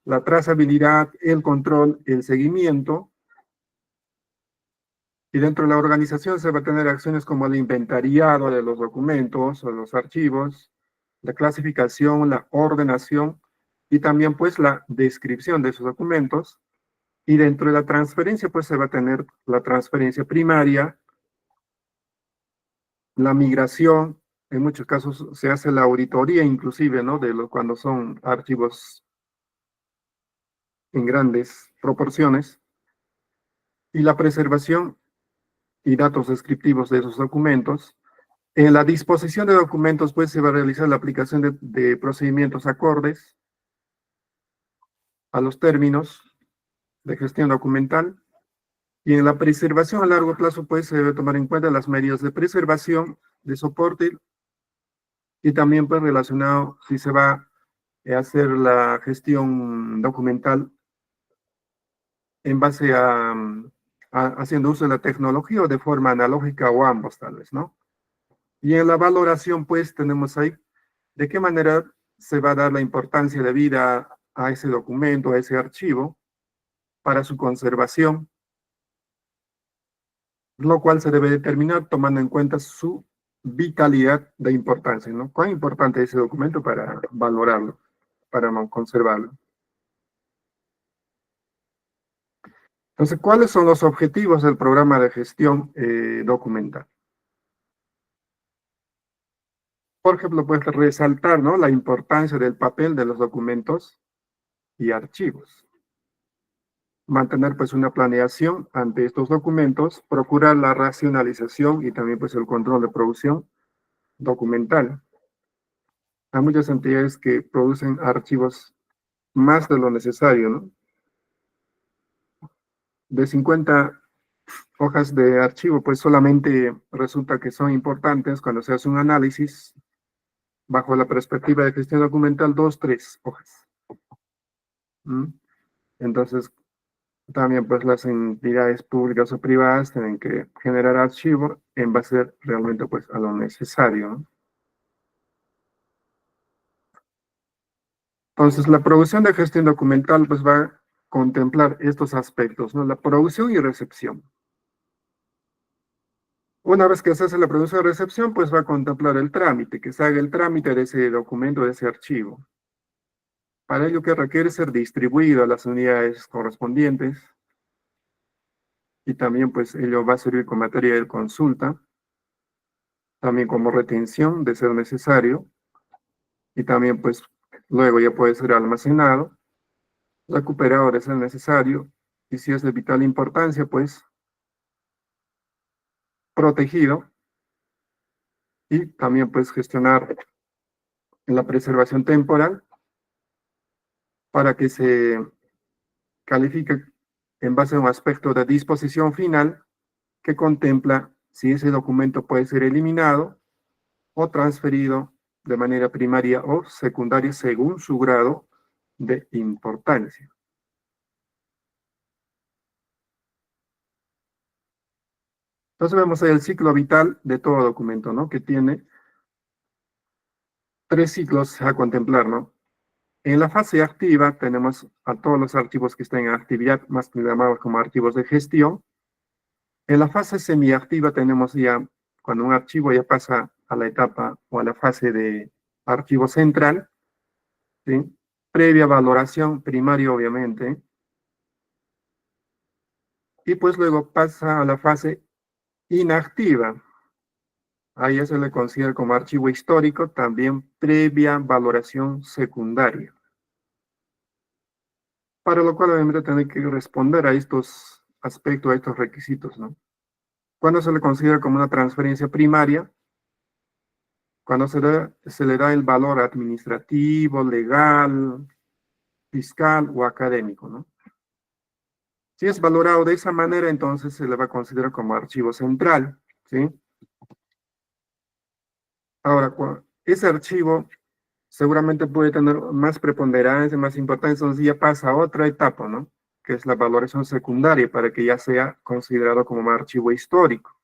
la trazabilidad, el control, el seguimiento. Y dentro de la organización se va a tener acciones como el inventariado de los documentos o los archivos, la clasificación, la ordenación y también pues la descripción de esos documentos. Y dentro de la transferencia pues se va a tener la transferencia primaria, la migración, en muchos casos se hace la auditoría inclusive, ¿no? Cuando son archivos en grandes proporciones, y la preservación y datos descriptivos de esos documentos. En la disposición de documentos, pues, se va a realizar la aplicación de procedimientos acordes a los términos de gestión documental. Y en la preservación a largo plazo, pues, se debe tomar en cuenta las medidas de preservación, de soporte, y también, pues, relacionado si se va a hacer la gestión documental en base haciendo uso de la tecnología o de forma analógica o ambos, tal vez, ¿no? Y en la valoración, pues, tenemos ahí de qué manera se va a dar la importancia de vida a ese documento, a ese archivo, para su conservación, lo cual se debe determinar tomando en cuenta su vitalidad de importancia, ¿no? ¿Cuán importante es ese documento para valorarlo, para conservarlo? Entonces, ¿cuáles son los objetivos del programa de gestión documental? Por ejemplo, pues resaltar, ¿no?, la importancia del papel de los documentos y archivos. Mantener pues una planeación ante estos documentos, procurar la racionalización y también pues el control de producción documental. Hay muchas entidades que producen archivos más de lo necesario, ¿no? De 50 hojas de archivo, pues solamente resulta que son importantes cuando se hace un análisis bajo la perspectiva de gestión documental, 2, 3 hojas. ¿Mm? Entonces, también pues las entidades públicas o privadas tienen que generar archivo en base realmente pues a lo necesario, ¿no? Entonces la producción de gestión documental pues va a contemplar estos aspectos, ¿no? La producción y recepción. Una vez que se hace la producción y recepción, pues va a contemplar el trámite, que se haga el trámite de ese documento, de ese archivo. Para ello que requiere ser distribuido a las unidades correspondientes, y también pues ello va a servir como materia de consulta, también como retención de ser necesario, y también pues luego ya puede ser almacenado, recuperado de ser necesario, y si es de vital importancia pues protegido, y también pues gestionar la preservación temporal para que se califique en base a un aspecto de disposición final que contempla si ese documento puede ser eliminado o transferido de manera primaria o secundaria según su grado de importancia. Entonces vemos ahí el ciclo vital de todo documento, ¿no? Que tiene 3 ciclos a contemplar, ¿no? En la fase activa tenemos a todos los archivos que están en actividad, más llamados como archivos de gestión. En la fase semiactiva tenemos ya, cuando un archivo ya pasa a la etapa o a la fase de archivo central, ¿sí? Previa valoración primaria, obviamente. Y pues luego pasa a la fase inactiva. Ahí ya se le considera como archivo histórico, también previa valoración secundaria. Para lo cual obviamente tiene que responder a estos aspectos, a estos requisitos, ¿no? Cuando se le considera como una transferencia primaria, cuando se le da el valor administrativo, legal, fiscal o académico, ¿no? Si es valorado de esa manera, entonces se le va a considerar como archivo central, ¿sí? Ahora, ese archivo seguramente puede tener más preponderancia, más importancia, entonces ya pasa a otra etapa, ¿no? Que es la valoración secundaria para que ya sea considerado como un archivo histórico,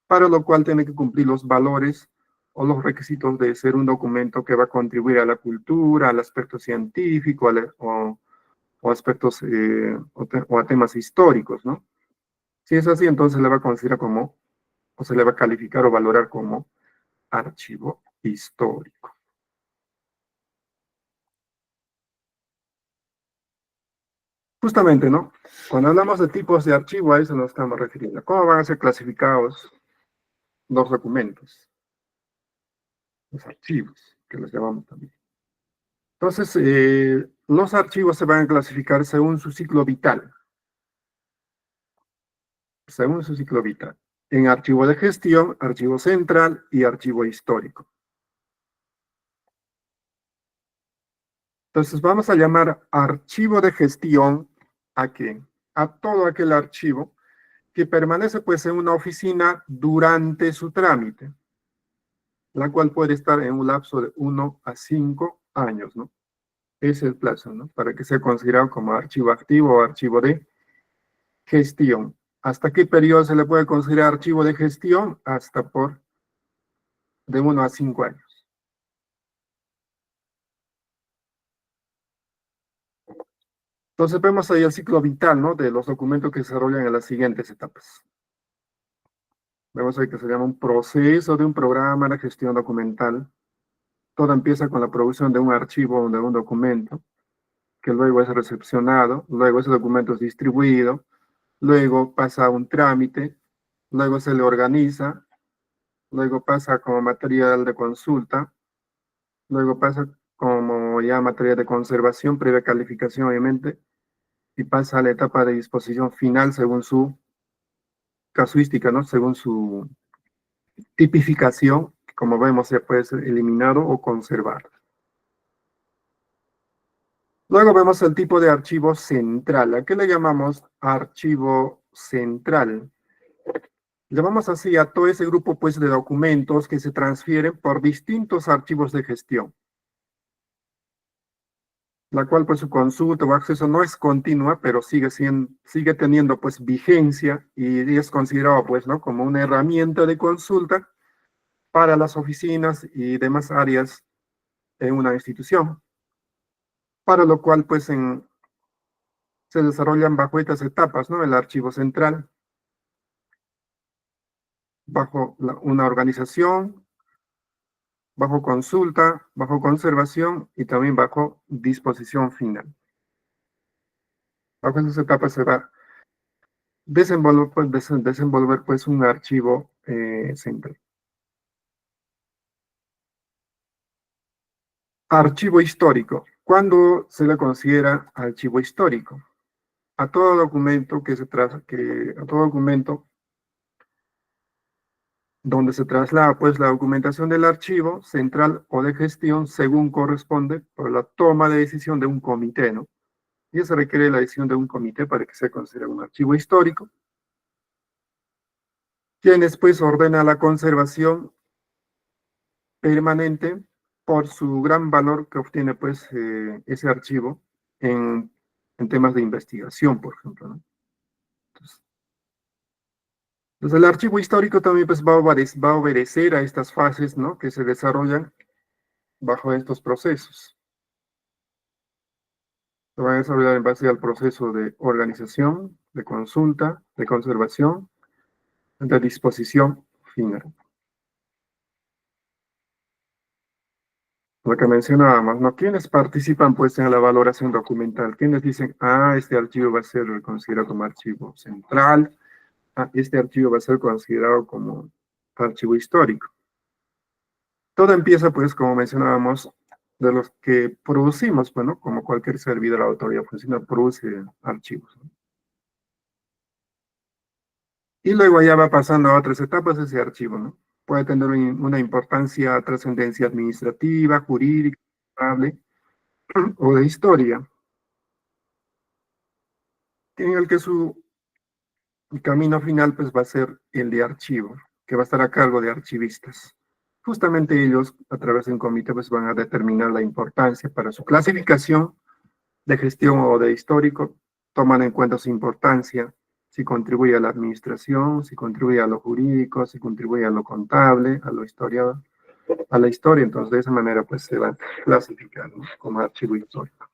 para lo cual tiene que cumplir los valores o los requisitos de ser un documento que va a contribuir a la cultura, al aspecto científico o aspectos o a temas históricos, ¿no? Si es así, entonces se le va a considerar como, o se le va a calificar o valorar como archivo histórico. Justamente, ¿no? Cuando hablamos de tipos de archivo, a eso nos estamos refiriendo. ¿Cómo van a ser clasificados los documentos? Los archivos, que los llamamos también. Entonces, los archivos se van a clasificar según su ciclo vital. Según su ciclo vital. En archivo de gestión, archivo central y archivo histórico. Entonces, vamos a llamar archivo de gestión ¿a qué? A todo aquel archivo que permanece pues en una oficina durante su trámite, la cual puede estar en un lapso de 1 a 5 años, ¿no? Ese es el plazo, ¿no? Para que sea considerado como archivo activo o archivo de gestión. ¿Hasta qué periodo se le puede considerar archivo de gestión? Hasta por de 1 a 5 años. Entonces vemos ahí el ciclo vital, ¿no? De los documentos que se desarrollan en las siguientes etapas. Vemos ahí que se llama un proceso de un programa de gestión documental. Todo empieza con la producción de un archivo o de un documento, que luego es recepcionado, luego ese documento es distribuido, luego pasa a un trámite, luego se le organiza, luego pasa como material de consulta, luego pasa como ya material de conservación, previa calificación obviamente, y pasa a la etapa de disposición final según su casuística, ¿no? Según su tipificación, que como vemos se puede ser eliminado o conservar. Luego vemos el tipo de archivo central. ¿A qué le llamamos archivo central? Llamamos así a todo ese grupo pues, de documentos que se transfieren por distintos archivos de gestión, la cual pues su consulta o acceso no es continua, pero sigue teniendo pues vigencia y es considerado pues, ¿no? Como una herramienta de consulta para las oficinas y demás áreas en una institución, para lo cual pues se desarrollan bajo estas etapas, ¿no? El archivo central, bajo una organización, bajo consulta, bajo conservación y también bajo disposición final. Bajo esas etapas se va a desenvolver pues, un archivo central. Archivo histórico. ¿Cuándo se le considera archivo histórico? A todo documento a todo documento donde se traslada pues la documentación del archivo central o de gestión según corresponde por la toma de decisión de un comité, ¿no? Y se requiere la decisión de un comité para que se considere un archivo histórico, quien después ordena la conservación permanente por su gran valor que obtiene pues ese archivo en temas de investigación, por ejemplo, ¿no? Entonces, el archivo histórico también pues, va a obedecer a estas fases, ¿no? Que se desarrollan bajo estos procesos. Se van a desarrollar en base al proceso de organización, de consulta, de conservación, de disposición final. Lo que mencionábamos, ¿no? ¿Quiénes participan pues en la valoración documental? ¿Quiénes dicen, ah, este archivo va a ser considerado como archivo central? Ah, este archivo va a ser considerado como archivo histórico. Todo empieza pues, como mencionábamos, de los que producimos, bueno, como cualquier servidor, la autoridad funcional produce archivos, ¿no? Y luego ya va pasando a otras etapas ese archivo, ¿no? Puede tener una importancia, trascendencia administrativa, jurídica, contable, o de historia. en el que su camino final pues va a ser el de archivo, que va a estar a cargo de archivistas. Justamente ellos, a través de un comité, pues van a determinar la importancia para su clasificación de gestión o de histórico, toman en cuenta su importancia, si contribuye a la administración, si contribuye a lo jurídico, si contribuye a lo contable, a lo historiador, a la historia. Entonces, de esa manera, pues se va a clasificar, ¿no?, como archivo histórico.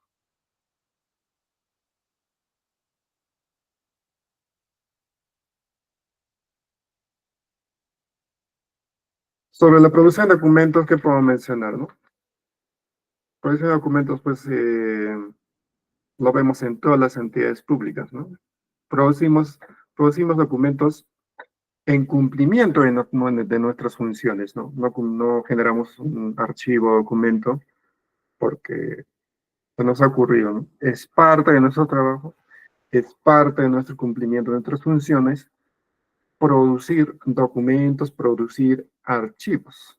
Sobre la producción de documentos, ¿qué puedo mencionar, no? Producción de documentos, pues, lo vemos en todas las entidades públicas, ¿no? Producimos, producimos documentos en cumplimiento de nuestras funciones, ¿no? No generamos un archivo o documento porque se nos ha ocurrido, ¿no? Es parte de nuestro trabajo, es parte de nuestro cumplimiento de nuestras funciones, producir documentos, producir archivos,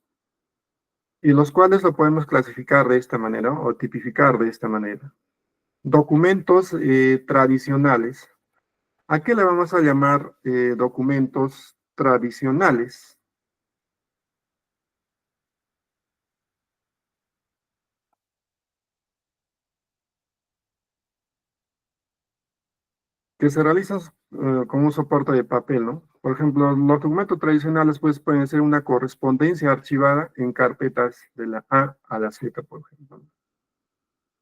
y los cuales lo podemos clasificar de esta manera o tipificar de esta manera. Documentos tradicionales. ¿A qué le vamos a llamar documentos tradicionales? Que se realizan con un soporte de papel, ¿no? Por ejemplo, los documentos tradicionales pues, pueden ser una correspondencia archivada en carpetas de la A a la Z, por ejemplo.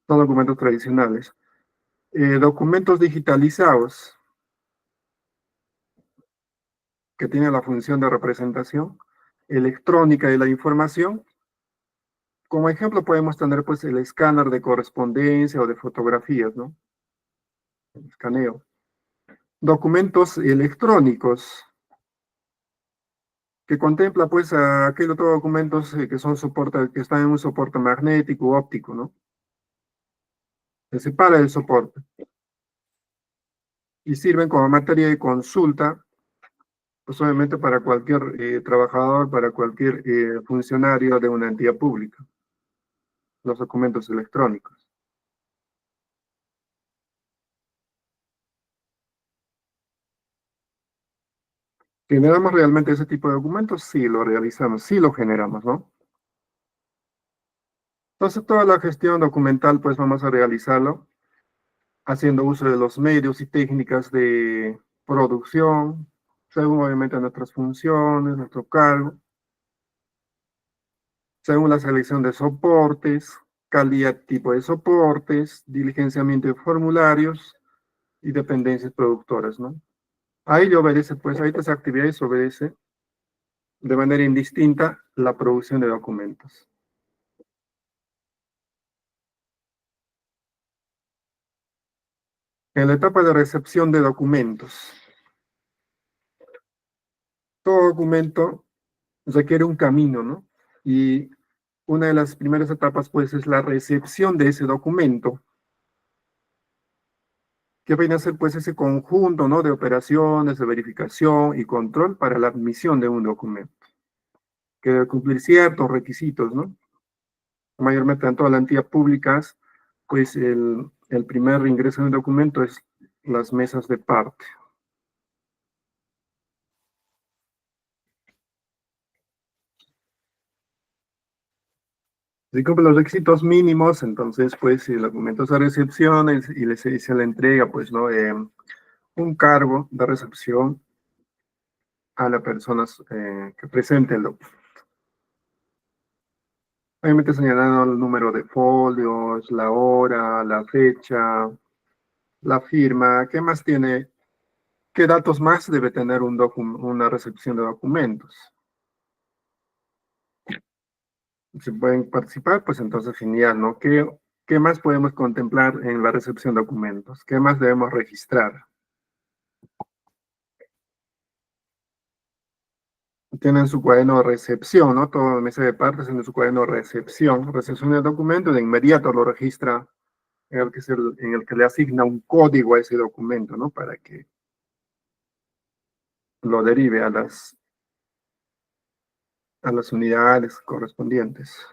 Son documentos tradicionales. Documentos digitalizados, que tienen la función de representación electrónica de la información. Como ejemplo podemos tener pues el escáner de correspondencia o de fotografías, ¿no? El escaneo. Documentos electrónicos, que contempla pues a aquellos otros documentos que son soporte, que están en un soporte magnético u óptico, ¿no? Se separa el soporte y sirven como materia de consulta, pues obviamente para cualquier trabajador, para cualquier funcionario de una entidad pública, los documentos electrónicos. ¿Generamos realmente ese tipo de documentos? Sí, lo realizamos, sí lo generamos, ¿no? Entonces, toda la gestión documental, pues vamos a realizarlo haciendo uso de los medios y técnicas de producción, según obviamente nuestras funciones, nuestro cargo, según la selección de soportes, calidad, tipo de soportes, diligenciamiento de formularios y dependencias productoras, ¿no? A ello obedece, pues a estas actividades obedece de manera indistinta la producción de documentos. En la etapa de recepción de documentos, todo documento requiere un camino, ¿no? Y una de las primeras etapas, pues, es la recepción de ese documento, que viene a ser, pues, ese conjunto, ¿no?, de operaciones, de verificación y control para la admisión de un documento, que debe cumplir ciertos requisitos, ¿no? Mayormente en todas las entidades públicas, pues, el primer ingreso de un documento es las mesas de parte. Si cumple los requisitos mínimos, entonces, pues, el documento se recepciona y se le entrega, pues, ¿no?, un cargo de recepción a las personas que presenten el documento. Obviamente señalando el número de folios, la hora, la fecha, la firma, ¿qué más tiene? ¿Qué datos más debe tener una recepción de documentos? Si pueden participar, pues entonces genial, ¿no? ¿Qué más podemos contemplar en la recepción de documentos? ¿Qué más debemos registrar? Tienen su cuaderno de recepción, ¿no? Todo mesa de partes en su cuaderno de recepción. Recepción del documento, de inmediato lo registra en el que le asigna un código a ese documento, ¿no? Para que lo derive a las unidades correspondientes.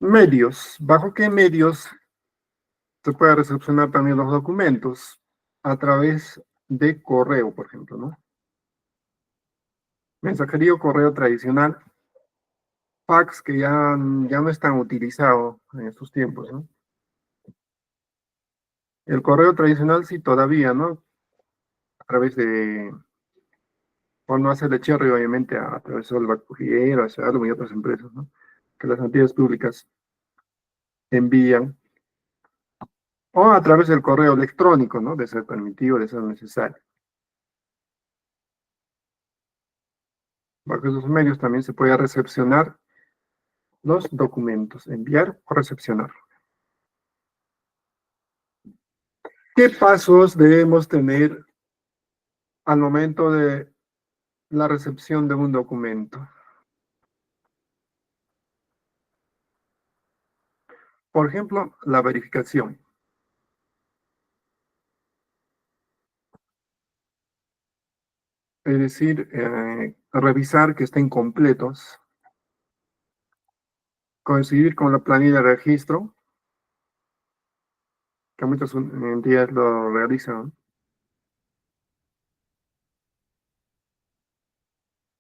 Medios. ¿Bajo qué medios Se puede recepcionar también los documentos a través de correo, por ejemplo, ¿no? Mensajería o correo tradicional, fax que ya no es tan utilizado en estos tiempos, ¿no? El correo tradicional sí todavía, ¿no? A través de, o no hace Cherry, obviamente, a través de Solvac Courier, Shalom y otras empresas, ¿no? Que las entidades públicas envían, o a través del correo electrónico, ¿no? De ser permitido, de ser necesario. Bajo esos medios también se puede recepcionar los documentos, enviar o recepcionar. ¿Qué pasos debemos tener al momento de la recepción de un documento? Por ejemplo, la verificación. Es decir, revisar que estén completos, coincidir con la planilla de registro, que muchas entidades lo realizan,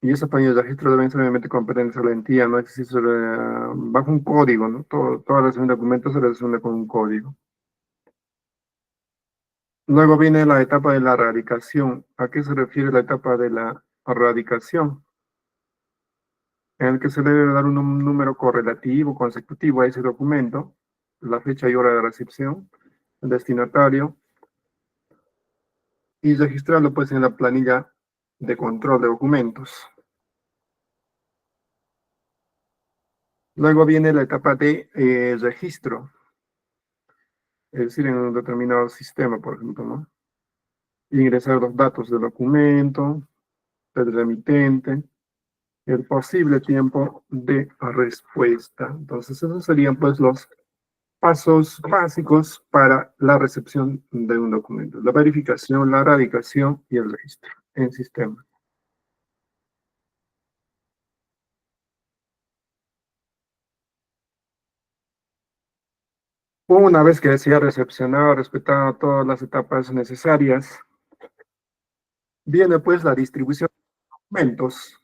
y esa planilla de registro deben ser obviamente competentes a la entidad, no existe bajo un código, ¿no? Toda relación de documentos se relaciona con un código. Luego viene la etapa de la radicación. ¿A qué se refiere la etapa de la radicación? En el que se debe dar un número correlativo, consecutivo a ese documento, la fecha y hora de recepción, el destinatario, y registrarlo pues en la planilla de control de documentos. Luego viene la etapa de registro, es decir, en un determinado sistema, por ejemplo, ¿no? Ingresar los datos del documento, del remitente, el posible tiempo de respuesta. Entonces, esos serían pues los pasos básicos para la recepción de un documento. La verificación, la radicación y el registro en sistema. Una vez que se ha recepcionado, respetado todas las etapas necesarias, viene pues la distribución de documentos.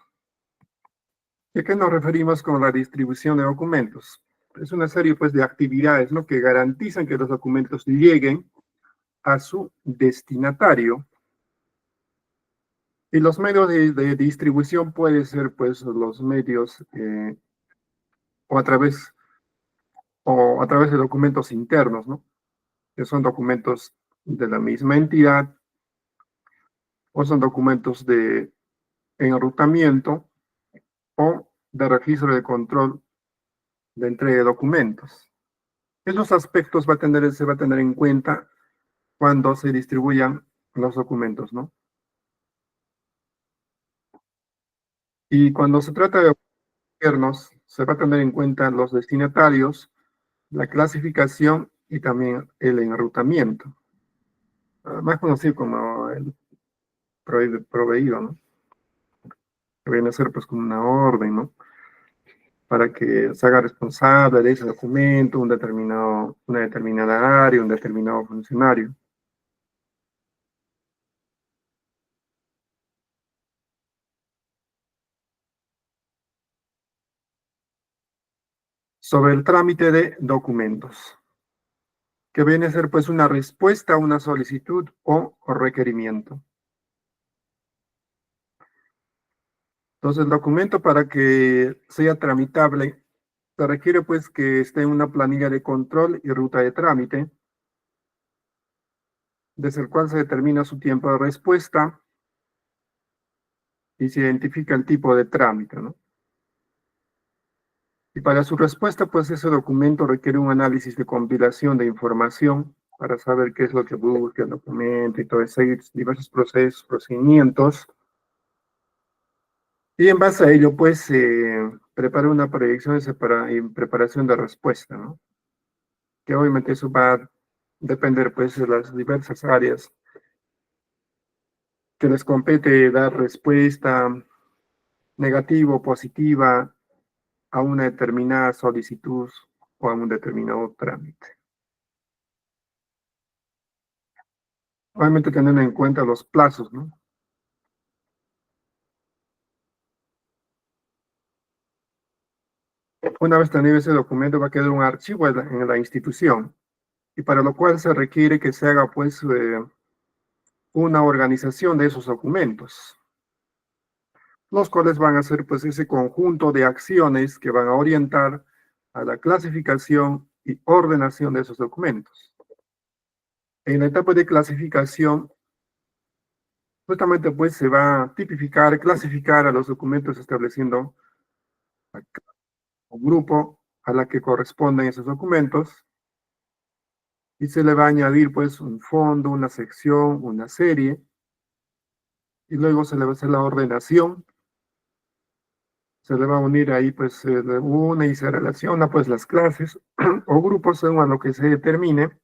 ¿Y a qué nos referimos con la distribución de documentos? Es una serie pues de actividades, ¿no? Que garantizan que los documentos lleguen a su destinatario. Y los medios de distribución pueden ser pues los medios o a través de documentos internos, ¿no? Que son documentos de la misma entidad o son documentos de enrutamiento o de registro de control de entrega de documentos. Esos aspectos se va a tener en cuenta cuando se distribuyan los documentos, ¿no? Y cuando se trata de internos, se va a tener en cuenta los destinatarios, la clasificación y también el enrutamiento, más conocido como el proveído, ¿no? Que viene a ser pues como una orden, ¿no? Para que se haga responsable de ese documento una determinada área, un determinado funcionario. Sobre el trámite de documentos, que viene a ser pues una respuesta a una solicitud o requerimiento. Entonces, el documento para que sea tramitable se requiere pues que esté en una planilla de control y ruta de trámite, desde el cual se determina su tiempo de respuesta y se identifica el tipo de trámite, ¿no? Y para su respuesta, pues ese documento requiere un análisis de compilación de información para saber qué es lo que busca el documento y todo eso, diversos procesos, procedimientos. Y en base a ello, pues, prepara una proyección y preparación de respuesta, ¿no? Que obviamente eso va a depender, pues, de las diversas áreas que les compete dar respuesta negativa o positiva a una determinada solicitud o a un determinado trámite. Obviamente teniendo en cuenta los plazos, ¿no? Una vez tenido ese documento va a quedar un archivo en la institución y para lo cual se requiere que se haga pues una organización de esos documentos, los cuales van a ser pues ese conjunto de acciones que van a orientar a la clasificación y ordenación de esos documentos. En la etapa de clasificación, justamente pues se va a tipificar, clasificar a los documentos estableciendo un grupo a la que corresponden esos documentos y se le va a añadir pues un fondo, una sección, una serie y luego se le va a hacer la ordenación, se le va a unir ahí pues se le une y se relaciona pues las clases o grupos según a lo que se determine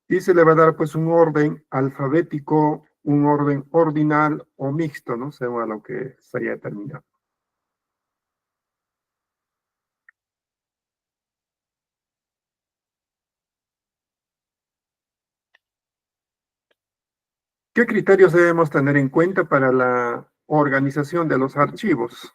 y se le va a dar pues un orden alfabético, un orden ordinal o mixto, ¿no? Según a lo que se haya determinado. ¿Qué criterios debemos tener en cuenta para la organización de los archivos?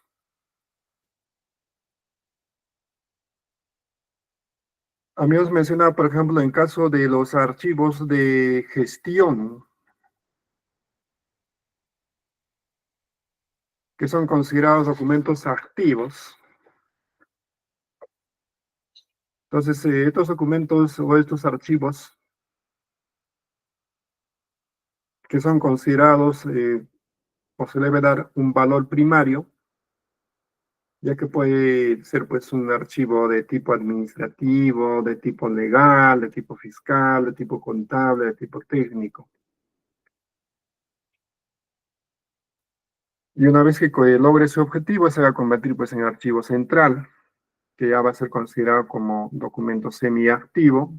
Amigos, mencionaba, por ejemplo, en caso de los archivos de gestión, que son considerados documentos activos. Entonces, estos documentos o estos archivos que son considerados o se le debe dar un valor primario, ya que puede ser pues un archivo de tipo administrativo, de tipo legal, de tipo fiscal, de tipo contable, de tipo técnico. Y una vez que logre ese objetivo, se va a convertir pues en archivo central, que ya va a ser considerado como documento semiactivo.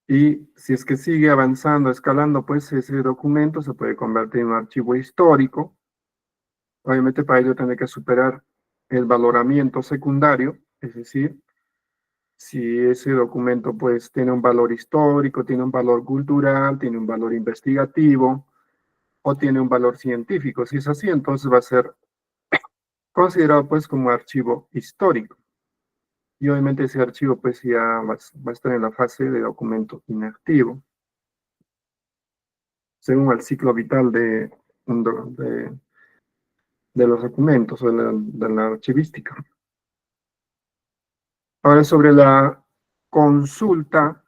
Y si es que sigue avanzando, escalando, pues ese documento se puede convertir en un archivo histórico. Obviamente para ello tiene que superar el valoramiento secundario, es decir, si ese documento pues tiene un valor histórico, tiene un valor cultural, tiene un valor investigativo o tiene un valor científico. Si es así, entonces va a ser considerado pues como archivo histórico. Y obviamente ese archivo pues ya va a estar en la fase de documento inactivo, según el ciclo vital de los documentos o de la archivística. Ahora sobre la consulta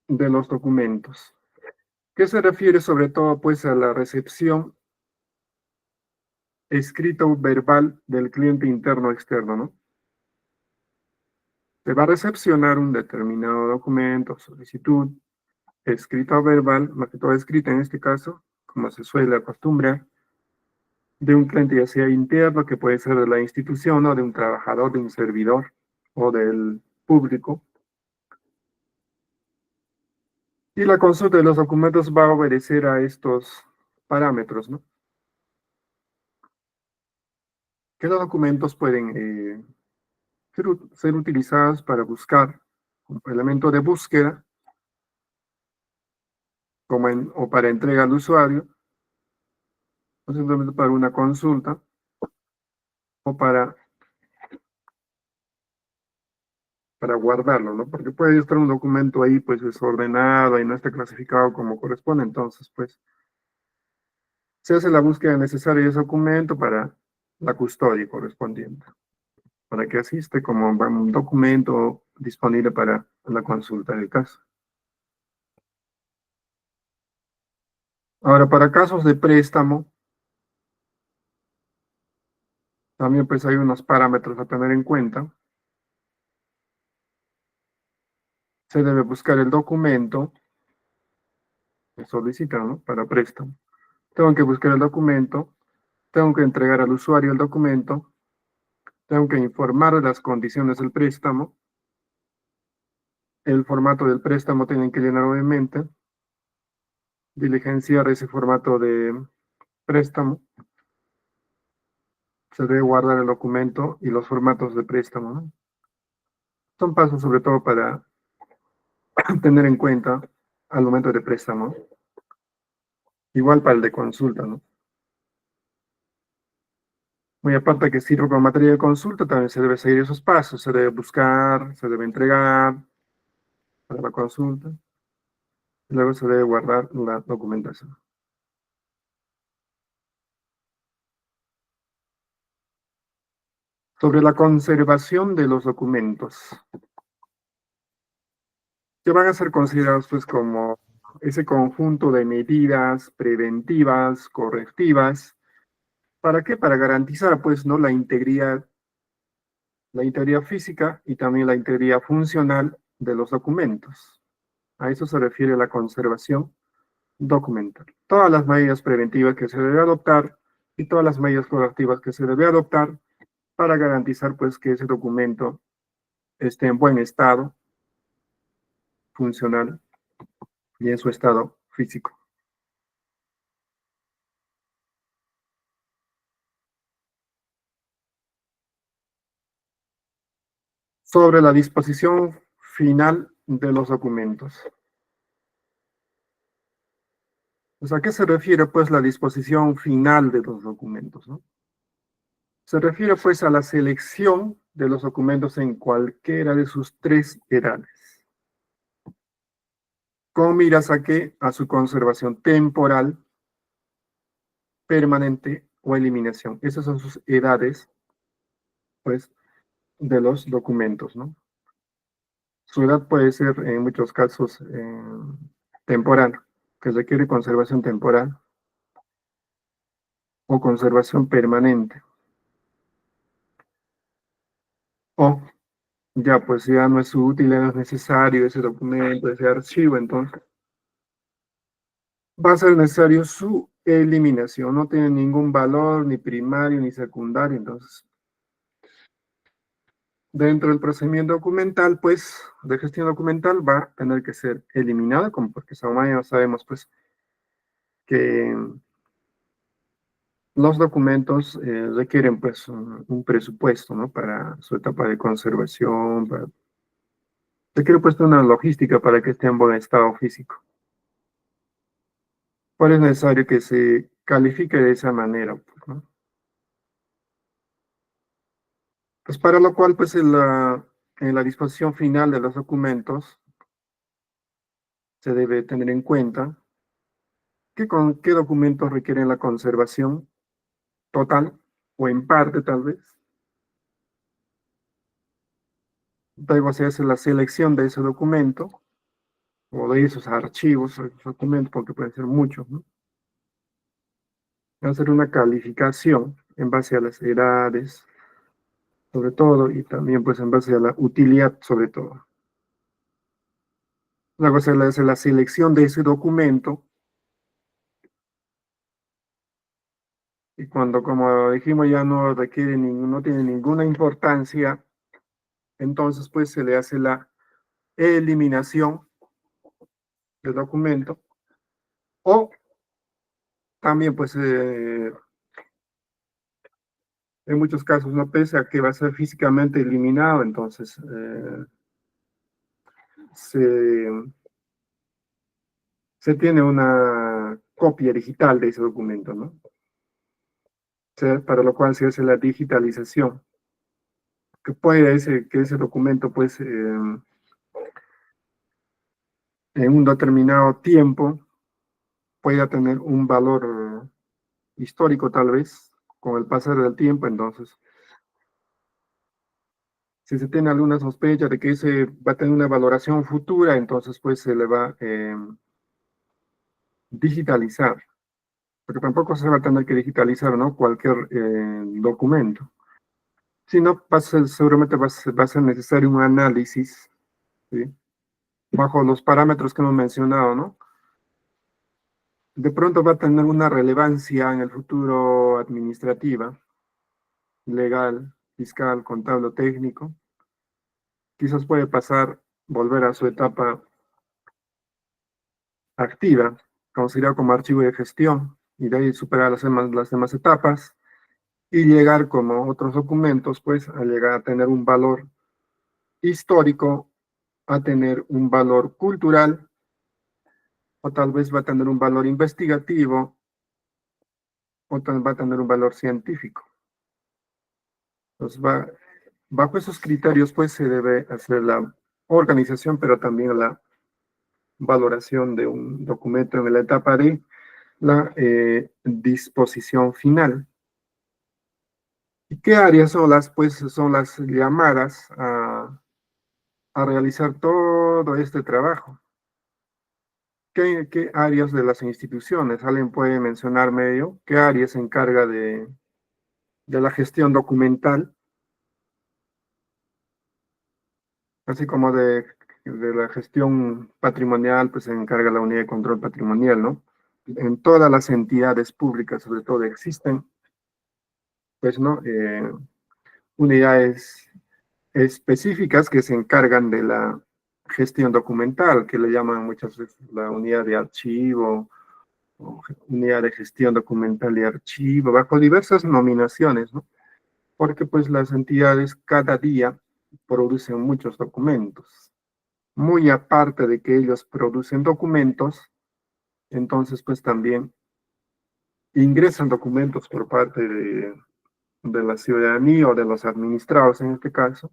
de los documentos. ¿Qué se refiere sobre todo pues a la recepción escrita o verbal del cliente interno o externo, ¿no? Se va a recepcionar un determinado documento, solicitud, escrita o verbal, más que todo escrita en este caso, como se suele acostumbrar, de un cliente ya sea interno, que puede ser de la institución, o de un trabajador, de un servidor, o del público. Y la consulta de los documentos va a obedecer a estos parámetros, ¿no? Que los documentos pueden ser utilizados para buscar como elemento de búsqueda o para entrega al usuario, o simplemente para una consulta, o para guardarlo, ¿no? Porque puede estar un documento ahí pues desordenado y no está clasificado como corresponde, entonces pues se hace la búsqueda necesaria de ese documento para la custodia correspondiente, para que asiste como un documento disponible para la consulta del caso. Ahora, para casos de préstamo, también pues hay unos parámetros a tener en cuenta. Se debe buscar el documento que solicitan, ¿no? Para préstamo. Tengo que buscar el documento, tengo que entregar al usuario el documento, tengo que informar de las condiciones del préstamo, el formato del préstamo tienen que llenar obviamente, diligenciar ese formato de préstamo, se debe guardar el documento y los formatos de préstamo, ¿no? Son pasos sobre todo para tener en cuenta al momento de préstamo. Igual para el de consulta, ¿no? Muy aparte que sirve como materia de consulta, también se debe seguir esos pasos, se debe buscar, se debe entregar para la consulta, y luego se debe guardar la documentación. Sobre la conservación de los documentos, que van a ser considerados pues como ese conjunto de medidas preventivas, correctivas. ¿Para qué? Para garantizar pues no la integridad física y también la integridad funcional de los documentos. A eso se refiere la conservación documental. Todas las medidas preventivas que se debe adoptar y todas las medidas correctivas que se debe adoptar para garantizar pues que ese documento esté en buen estado funcional y en su estado físico. Sobre la disposición final de los documentos. Pues, ¿a qué se refiere pues la disposición final de los documentos, ¿no? Se refiere pues a la selección de los documentos en cualquiera de sus tres edades. ¿Con miras a qué? A su conservación temporal, permanente o eliminación. Esas son sus edades, pues, de los documentos, ¿no? Su edad puede ser, en muchos casos, temporal, que requiere conservación temporal o conservación permanente. O ya, pues, ya no es útil, ya no es necesario ese documento, ese archivo, entonces va a ser necesario su eliminación. No tiene ningún valor, ni primario, ni secundario, entonces dentro del procedimiento documental, pues, de gestión documental va a tener que ser eliminado, como porque sabemos, pues, que los documentos requieren, pues, un presupuesto, ¿no? Para su etapa de conservación, requiere, pues, una logística para que esté en buen estado físico. ¿Cuál es necesario que se califique de esa manera, pues, ¿no? Pues para lo cual, pues, en la disposición final de los documentos se debe tener en cuenta qué documentos requieren la conservación total o en parte tal vez. Luego se hace la selección de ese documento o de esos archivos, esos documentos, porque pueden ser muchos, ¿no? Hacer una calificación en base a las edades, sobre todo, y también pues en base a la utilidad, sobre todo. Luego se le hace la selección de ese documento y cuando, como dijimos, ya no requiere no tiene ninguna importancia, entonces pues se le hace la eliminación del documento o también pues en muchos casos no pese a que va a ser físicamente eliminado, entonces se, se tiene una copia digital de ese documento, ¿no? Para lo cual se hace la digitalización, que puede que ese documento pues en un determinado tiempo pueda tener un valor histórico tal vez con el pasar del tiempo, entonces si se tiene alguna sospecha de que ese va a tener una valoración futura, entonces pues se le va a digitalizar, porque tampoco se va a tener que digitalizar, ¿no? Cualquier documento. Si no, seguramente va a ser necesario un análisis, ¿sí? Bajo los parámetros que hemos mencionado, ¿no? De pronto va a tener una relevancia en el futuro administrativa, legal, fiscal, contable o técnico. Quizás puede pasar, volver a su etapa activa, considerado como archivo de gestión, y de ahí superar las demás etapas, y llegar como otros documentos, pues, a llegar a tener un valor histórico a tener un valor cultural, o tal vez va a tener un valor investigativo, o tal vez va a tener un valor científico. Entonces, bajo esos criterios, pues se debe hacer la organización, pero también la valoración de un documento en la etapa de la disposición final. ¿Y qué áreas son las, pues, son las llamadas a realizar todo este trabajo? ¿Qué áreas de las instituciones? ¿Alguien puede mencionarme ello? ¿Qué área se encarga de la gestión documental, así como de la gestión patrimonial, pues se encarga la unidad de control patrimonial, ¿no? En todas las entidades públicas, sobre todo, existen, pues, ¿no? Unidades específicas que se encargan de la gestión documental, que le llaman muchas veces la unidad de archivo, o unidad de gestión documental y archivo, bajo diversas nominaciones, ¿no? Porque pues las entidades cada día producen muchos documentos. Muy aparte de que ellos producen documentos, entonces pues también ingresan documentos por parte de la ciudadanía o de los administrados en este caso.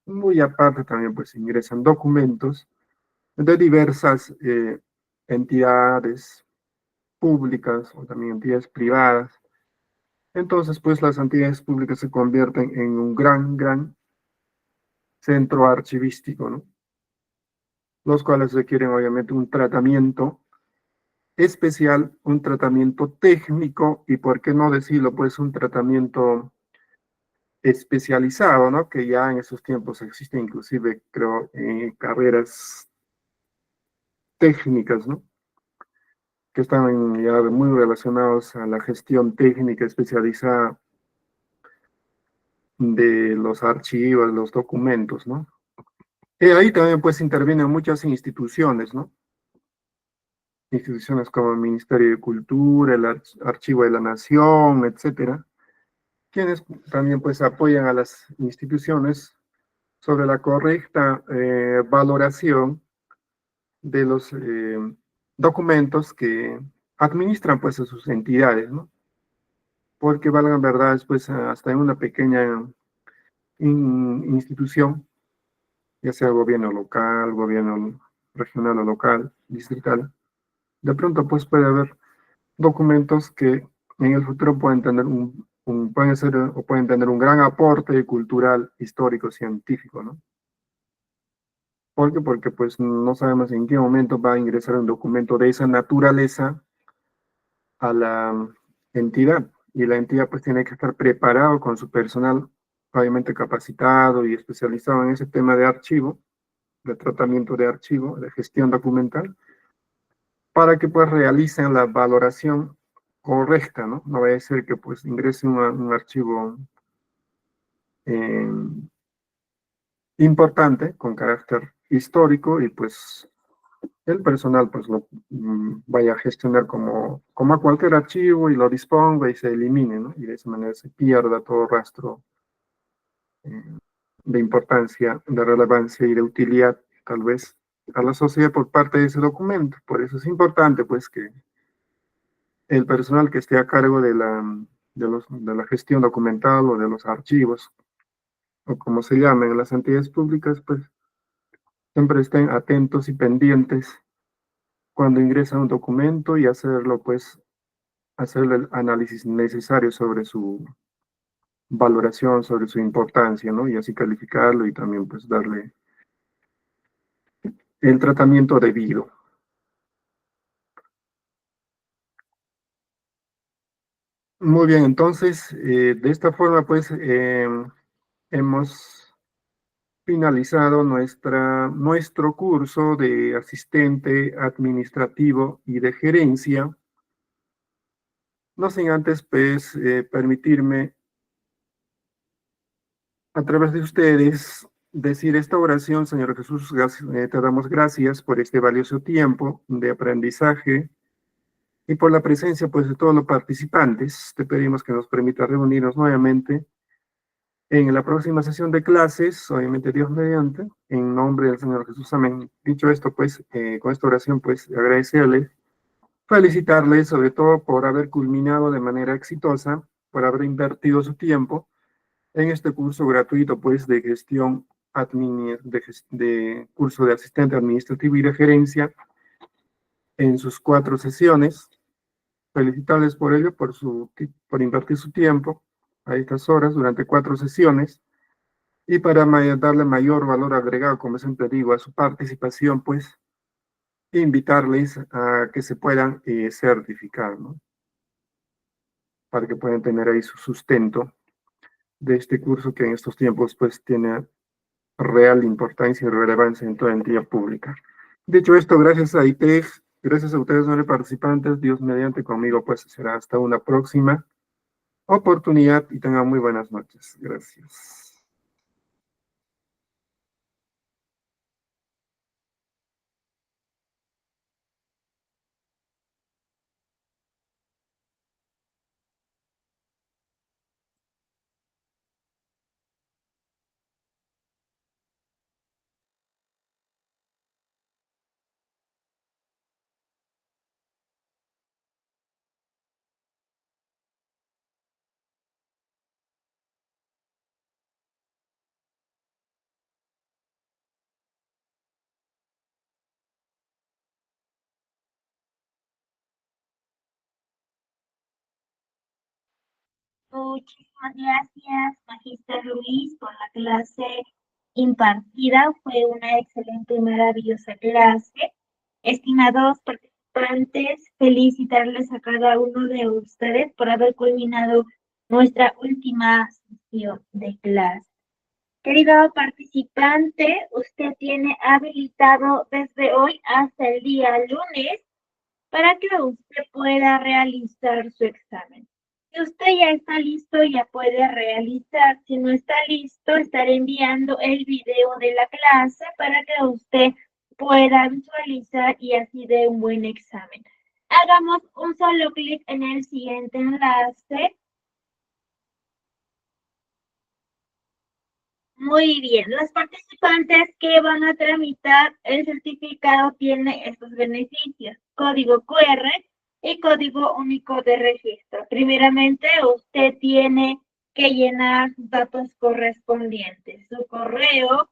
Muy aparte también pues ingresan documentos de diversas entidades públicas o también entidades privadas. Entonces pues las entidades públicas se convierten en un gran centro archivístico, ¿no? Los cuales requieren obviamente un tratamiento especial, un tratamiento técnico y, por qué no decirlo, pues un tratamiento especializado, ¿no? Que ya en esos tiempos existen inclusive, creo, carreras técnicas, ¿no? Que están ya muy relacionados a la gestión técnica especializada de los archivos, los documentos, ¿no? Y ahí también pues intervienen muchas instituciones, ¿no? Instituciones como el Ministerio de Cultura, el Archivo de la Nación, etcétera, quienes también pues apoyan a las instituciones sobre la correcta valoración de los documentos que administran pues a sus entidades, ¿no? Porque valgan verdades pues hasta en una pequeña institución, ya sea gobierno local, gobierno regional o local, distrital, de pronto pues puede haber documentos que en el futuro pueden tener pueden ser o pueden tener un gran aporte cultural, histórico, científico, ¿no? ¿Por qué? Porque pues no sabemos en qué momento va a ingresar un documento de esa naturaleza a la entidad, y la entidad pues tiene que estar preparado con su personal obviamente capacitado y especializado en ese tema de archivo, de tratamiento de archivo, de gestión documental, para que pues realicen la valoración correcta, ¿no? No vaya a ser que pues ingrese un archivo eh, importante con carácter histórico y pues el personal pues lo vaya a gestionar como a cualquier archivo y lo disponga y se elimine, ¿no? Y de esa manera se pierda todo rastro de importancia, de relevancia y de utilidad tal vez a la sociedad por parte de ese documento. Por eso es importante pues que el personal que esté a cargo de la gestión documental o de los archivos, o como se llamen las entidades públicas, pues siempre estén atentos y pendientes cuando ingresa un documento y hacerlo, pues, hacer el análisis necesario sobre su valoración, sobre su importancia, ¿no? Y así calificarlo y también, pues, darle el tratamiento debido. Muy bien, entonces, de esta forma, pues, hemos finalizado nuestro curso de asistente administrativo y de gerencia. No sin antes, pues, permitirme, a través de ustedes, decir esta oración: Señor Jesús, te damos gracias por este valioso tiempo de aprendizaje y por la presencia, pues, de todos los participantes. Te pedimos que nos permita reunirnos nuevamente En la próxima sesión de clases, obviamente Dios mediante, en nombre del Señor Jesús, amén. Dicho esto, pues, con esta oración, pues, agradecerles, felicitarles, sobre todo por haber culminado de manera exitosa, por haber invertido su tiempo en este curso gratuito, pues, de gestión de curso de asistente administrativo y de gerencia en sus 4 sesiones. Felicitarles por ello, por invertir su tiempo a estas horas durante 4 sesiones. Y para darle mayor valor agregado, como siempre digo, a su participación, pues invitarles a que se puedan certificar, ¿no? Para que puedan tener ahí su sustento de este curso que en estos tiempos pues tiene real importancia y relevancia en toda entidad pública. Dicho esto, gracias a ITEG, gracias a ustedes, nueve participantes, Dios mediante conmigo, pues será hasta una próxima oportunidad y tengan muy buenas noches. Gracias. Muchísimas gracias, Magister Luis, por la clase impartida. Fue una excelente y maravillosa clase. Estimados participantes, felicitarles a cada uno de ustedes por haber culminado nuestra última sesión de clase. Querido participante, usted tiene habilitado desde hoy hasta el día lunes para que usted pueda realizar su examen. Si usted ya está listo, ya puede realizar. Si no está listo, estaré enviando el video de la clase para que usted pueda visualizar y así dé un buen examen. Hagamos un solo clic en el siguiente enlace. Muy bien, los participantes que van a tramitar el certificado tienen estos beneficios: código QR y código único de registro. Primeramente, usted tiene que llenar sus datos correspondientes. Su correo,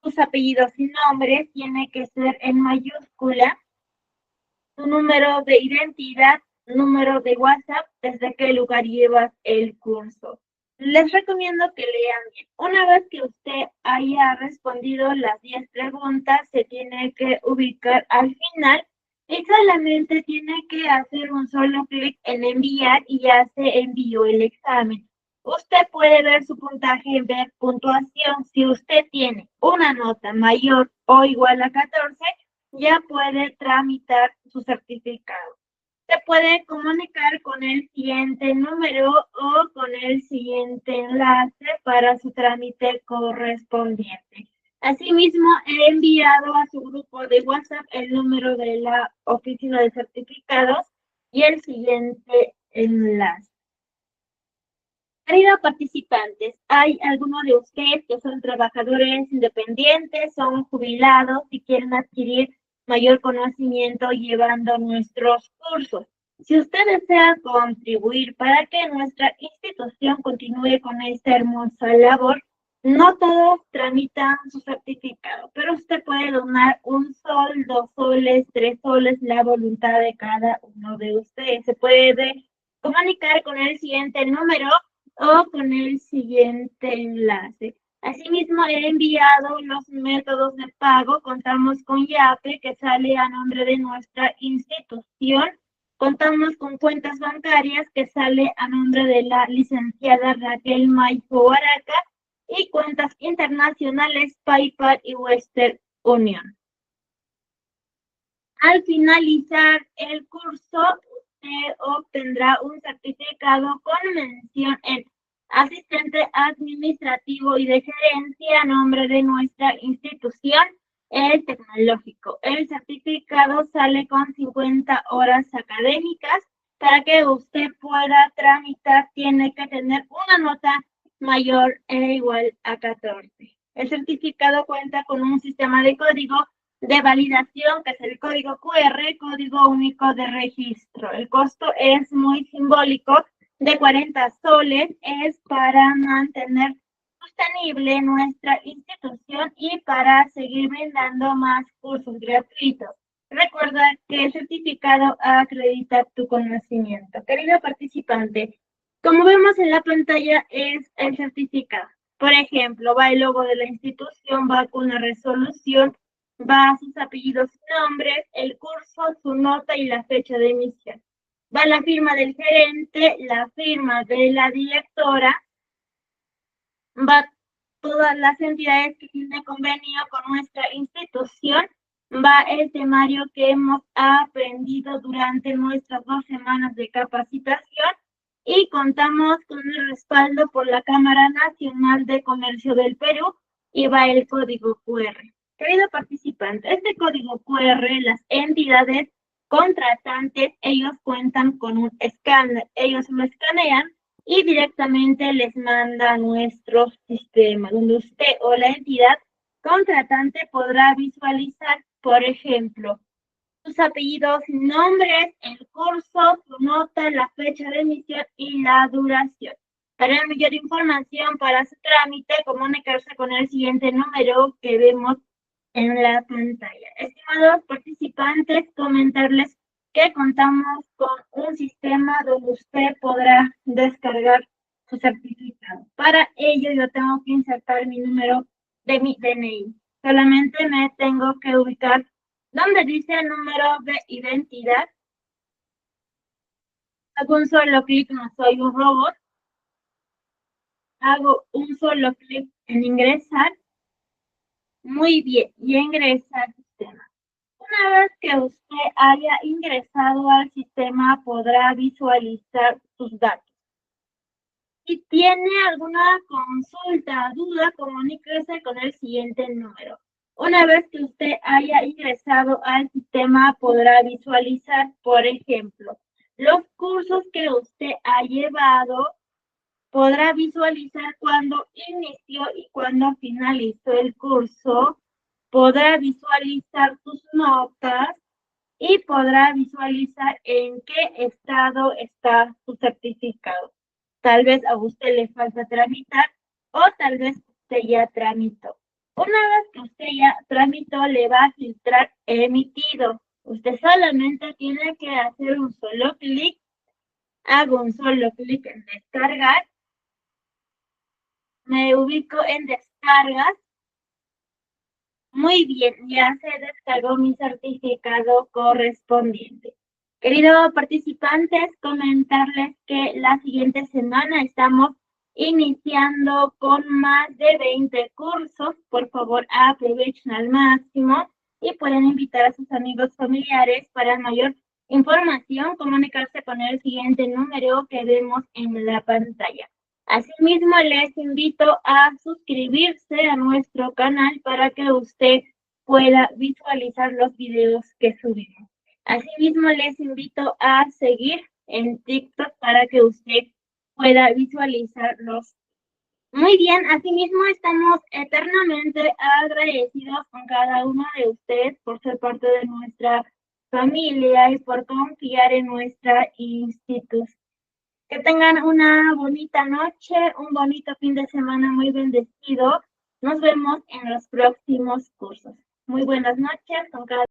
sus apellidos y nombres tiene que ser en mayúscula. Su número de identidad, número de WhatsApp, desde qué lugar llevas el curso. Les recomiendo que lean bien. Una vez que usted haya respondido las 10 preguntas, se tiene que ubicar al final y solamente tiene que hacer un solo clic en enviar y ya se envió el examen. Usted puede ver su puntaje, ver puntuación. Si usted tiene una nota mayor o igual a 14, ya puede tramitar su certificado. Se puede comunicar con el siguiente número o con el siguiente enlace para su trámite correspondiente. Asimismo, he enviado a su grupo de WhatsApp el número de la oficina de certificados y el siguiente enlace. Queridos participantes, ¿hay alguno de ustedes que son trabajadores independientes, son jubilados y quieren adquirir mayor conocimiento llevando nuestros cursos? Si usted desea contribuir para que nuestra institución continúe con esta hermosa labor, no todos tramitan su certificado, pero usted puede donar 1 sol, 2 soles, 3 soles, la voluntad de cada uno de ustedes. Se puede comunicar con el siguiente número o con el siguiente enlace. Asimismo, he enviado los métodos de pago. Contamos con Yape, que sale a nombre de nuestra institución. Contamos con cuentas bancarias, que sale a nombre de la licenciada Raquel Maipo Baraca, y cuentas internacionales PayPal y Western Union. Al finalizar el curso, usted obtendrá un certificado con mención en asistente administrativo y de gerencia a nombre de nuestra institución, el tecnológico. El certificado sale con 50 horas académicas. Para que usted pueda tramitar, tiene que tener una nota mayor e igual a 14. El certificado cuenta con un sistema de código de validación, que es el código QR, código único de registro. El costo es muy simbólico, de 40 soles, es para mantener sostenible nuestra institución y para seguir brindando más cursos gratuitos. Recuerda que el certificado acredita tu conocimiento. Querido participante, como vemos en la pantalla es el certificado. Por ejemplo, va el logo de la institución, va con la resolución, va sus apellidos y nombres, el curso, su nota y la fecha de emisión. Va la firma del gerente, la firma de la directora, va todas las entidades que tienen convenio con nuestra institución, va el temario que hemos aprendido durante nuestras 2 semanas de capacitación y contamos con el respaldo por la Cámara Nacional de Comercio del Perú y va el código QR. Querido participante, este código QR, las entidades contratantes, ellos cuentan con un escáner, ellos lo escanean y directamente les manda a nuestro sistema, donde usted o la entidad contratante podrá visualizar, por ejemplo, sus apellidos, nombres, el curso, su nota, la fecha de emisión y la duración. Para mayor información para su trámite, comunicarse con el siguiente número que vemos en la pantalla. Estimados participantes, comentarles que contamos con un sistema donde usted podrá descargar su certificado. Para ello, yo tengo que insertar mi número de mi DNI. Solamente me tengo que ubicar donde dice el número de identidad. Hago un solo clic, no soy un robot. Hago un solo clic en ingresar. Muy bien, y ingresa al sistema. Una vez que usted haya ingresado al sistema, podrá visualizar sus datos. Si tiene alguna consulta, duda, comuníquese con el siguiente número. Una vez que usted haya ingresado al sistema, podrá visualizar, por ejemplo, los cursos que usted ha llevado, podrá visualizar cuándo inició y cuándo finalizó el curso, podrá visualizar sus notas y podrá visualizar en qué estado está su certificado. Tal vez a usted le falta tramitar o tal vez usted ya tramitó. Una vez que usted ya tramitó, le va a filtrar emitido. Usted solamente tiene que hacer un solo clic. Hago un solo clic en descargar. Me ubico en descargas. Muy bien, ya se descargó mi certificado correspondiente. Queridos participantes, comentarles que la siguiente semana estamos iniciando con más de 20 cursos. Por favor, aprovechen al máximo y pueden invitar a sus amigos familiares. Para mayor información, comunicarse con el siguiente número que vemos en la pantalla. Asimismo, les invito a suscribirse a nuestro canal para que usted pueda visualizar los videos que subimos. Asimismo, les invito a seguir en TikTok para que usted pueda visualizarlos. Muy bien, asimismo estamos eternamente agradecidos con cada uno de ustedes por ser parte de nuestra familia y por confiar en nuestra institución. Que tengan una bonita noche, un bonito fin de semana muy bendecido. Nos vemos en los próximos cursos. Muy buenas noches con cada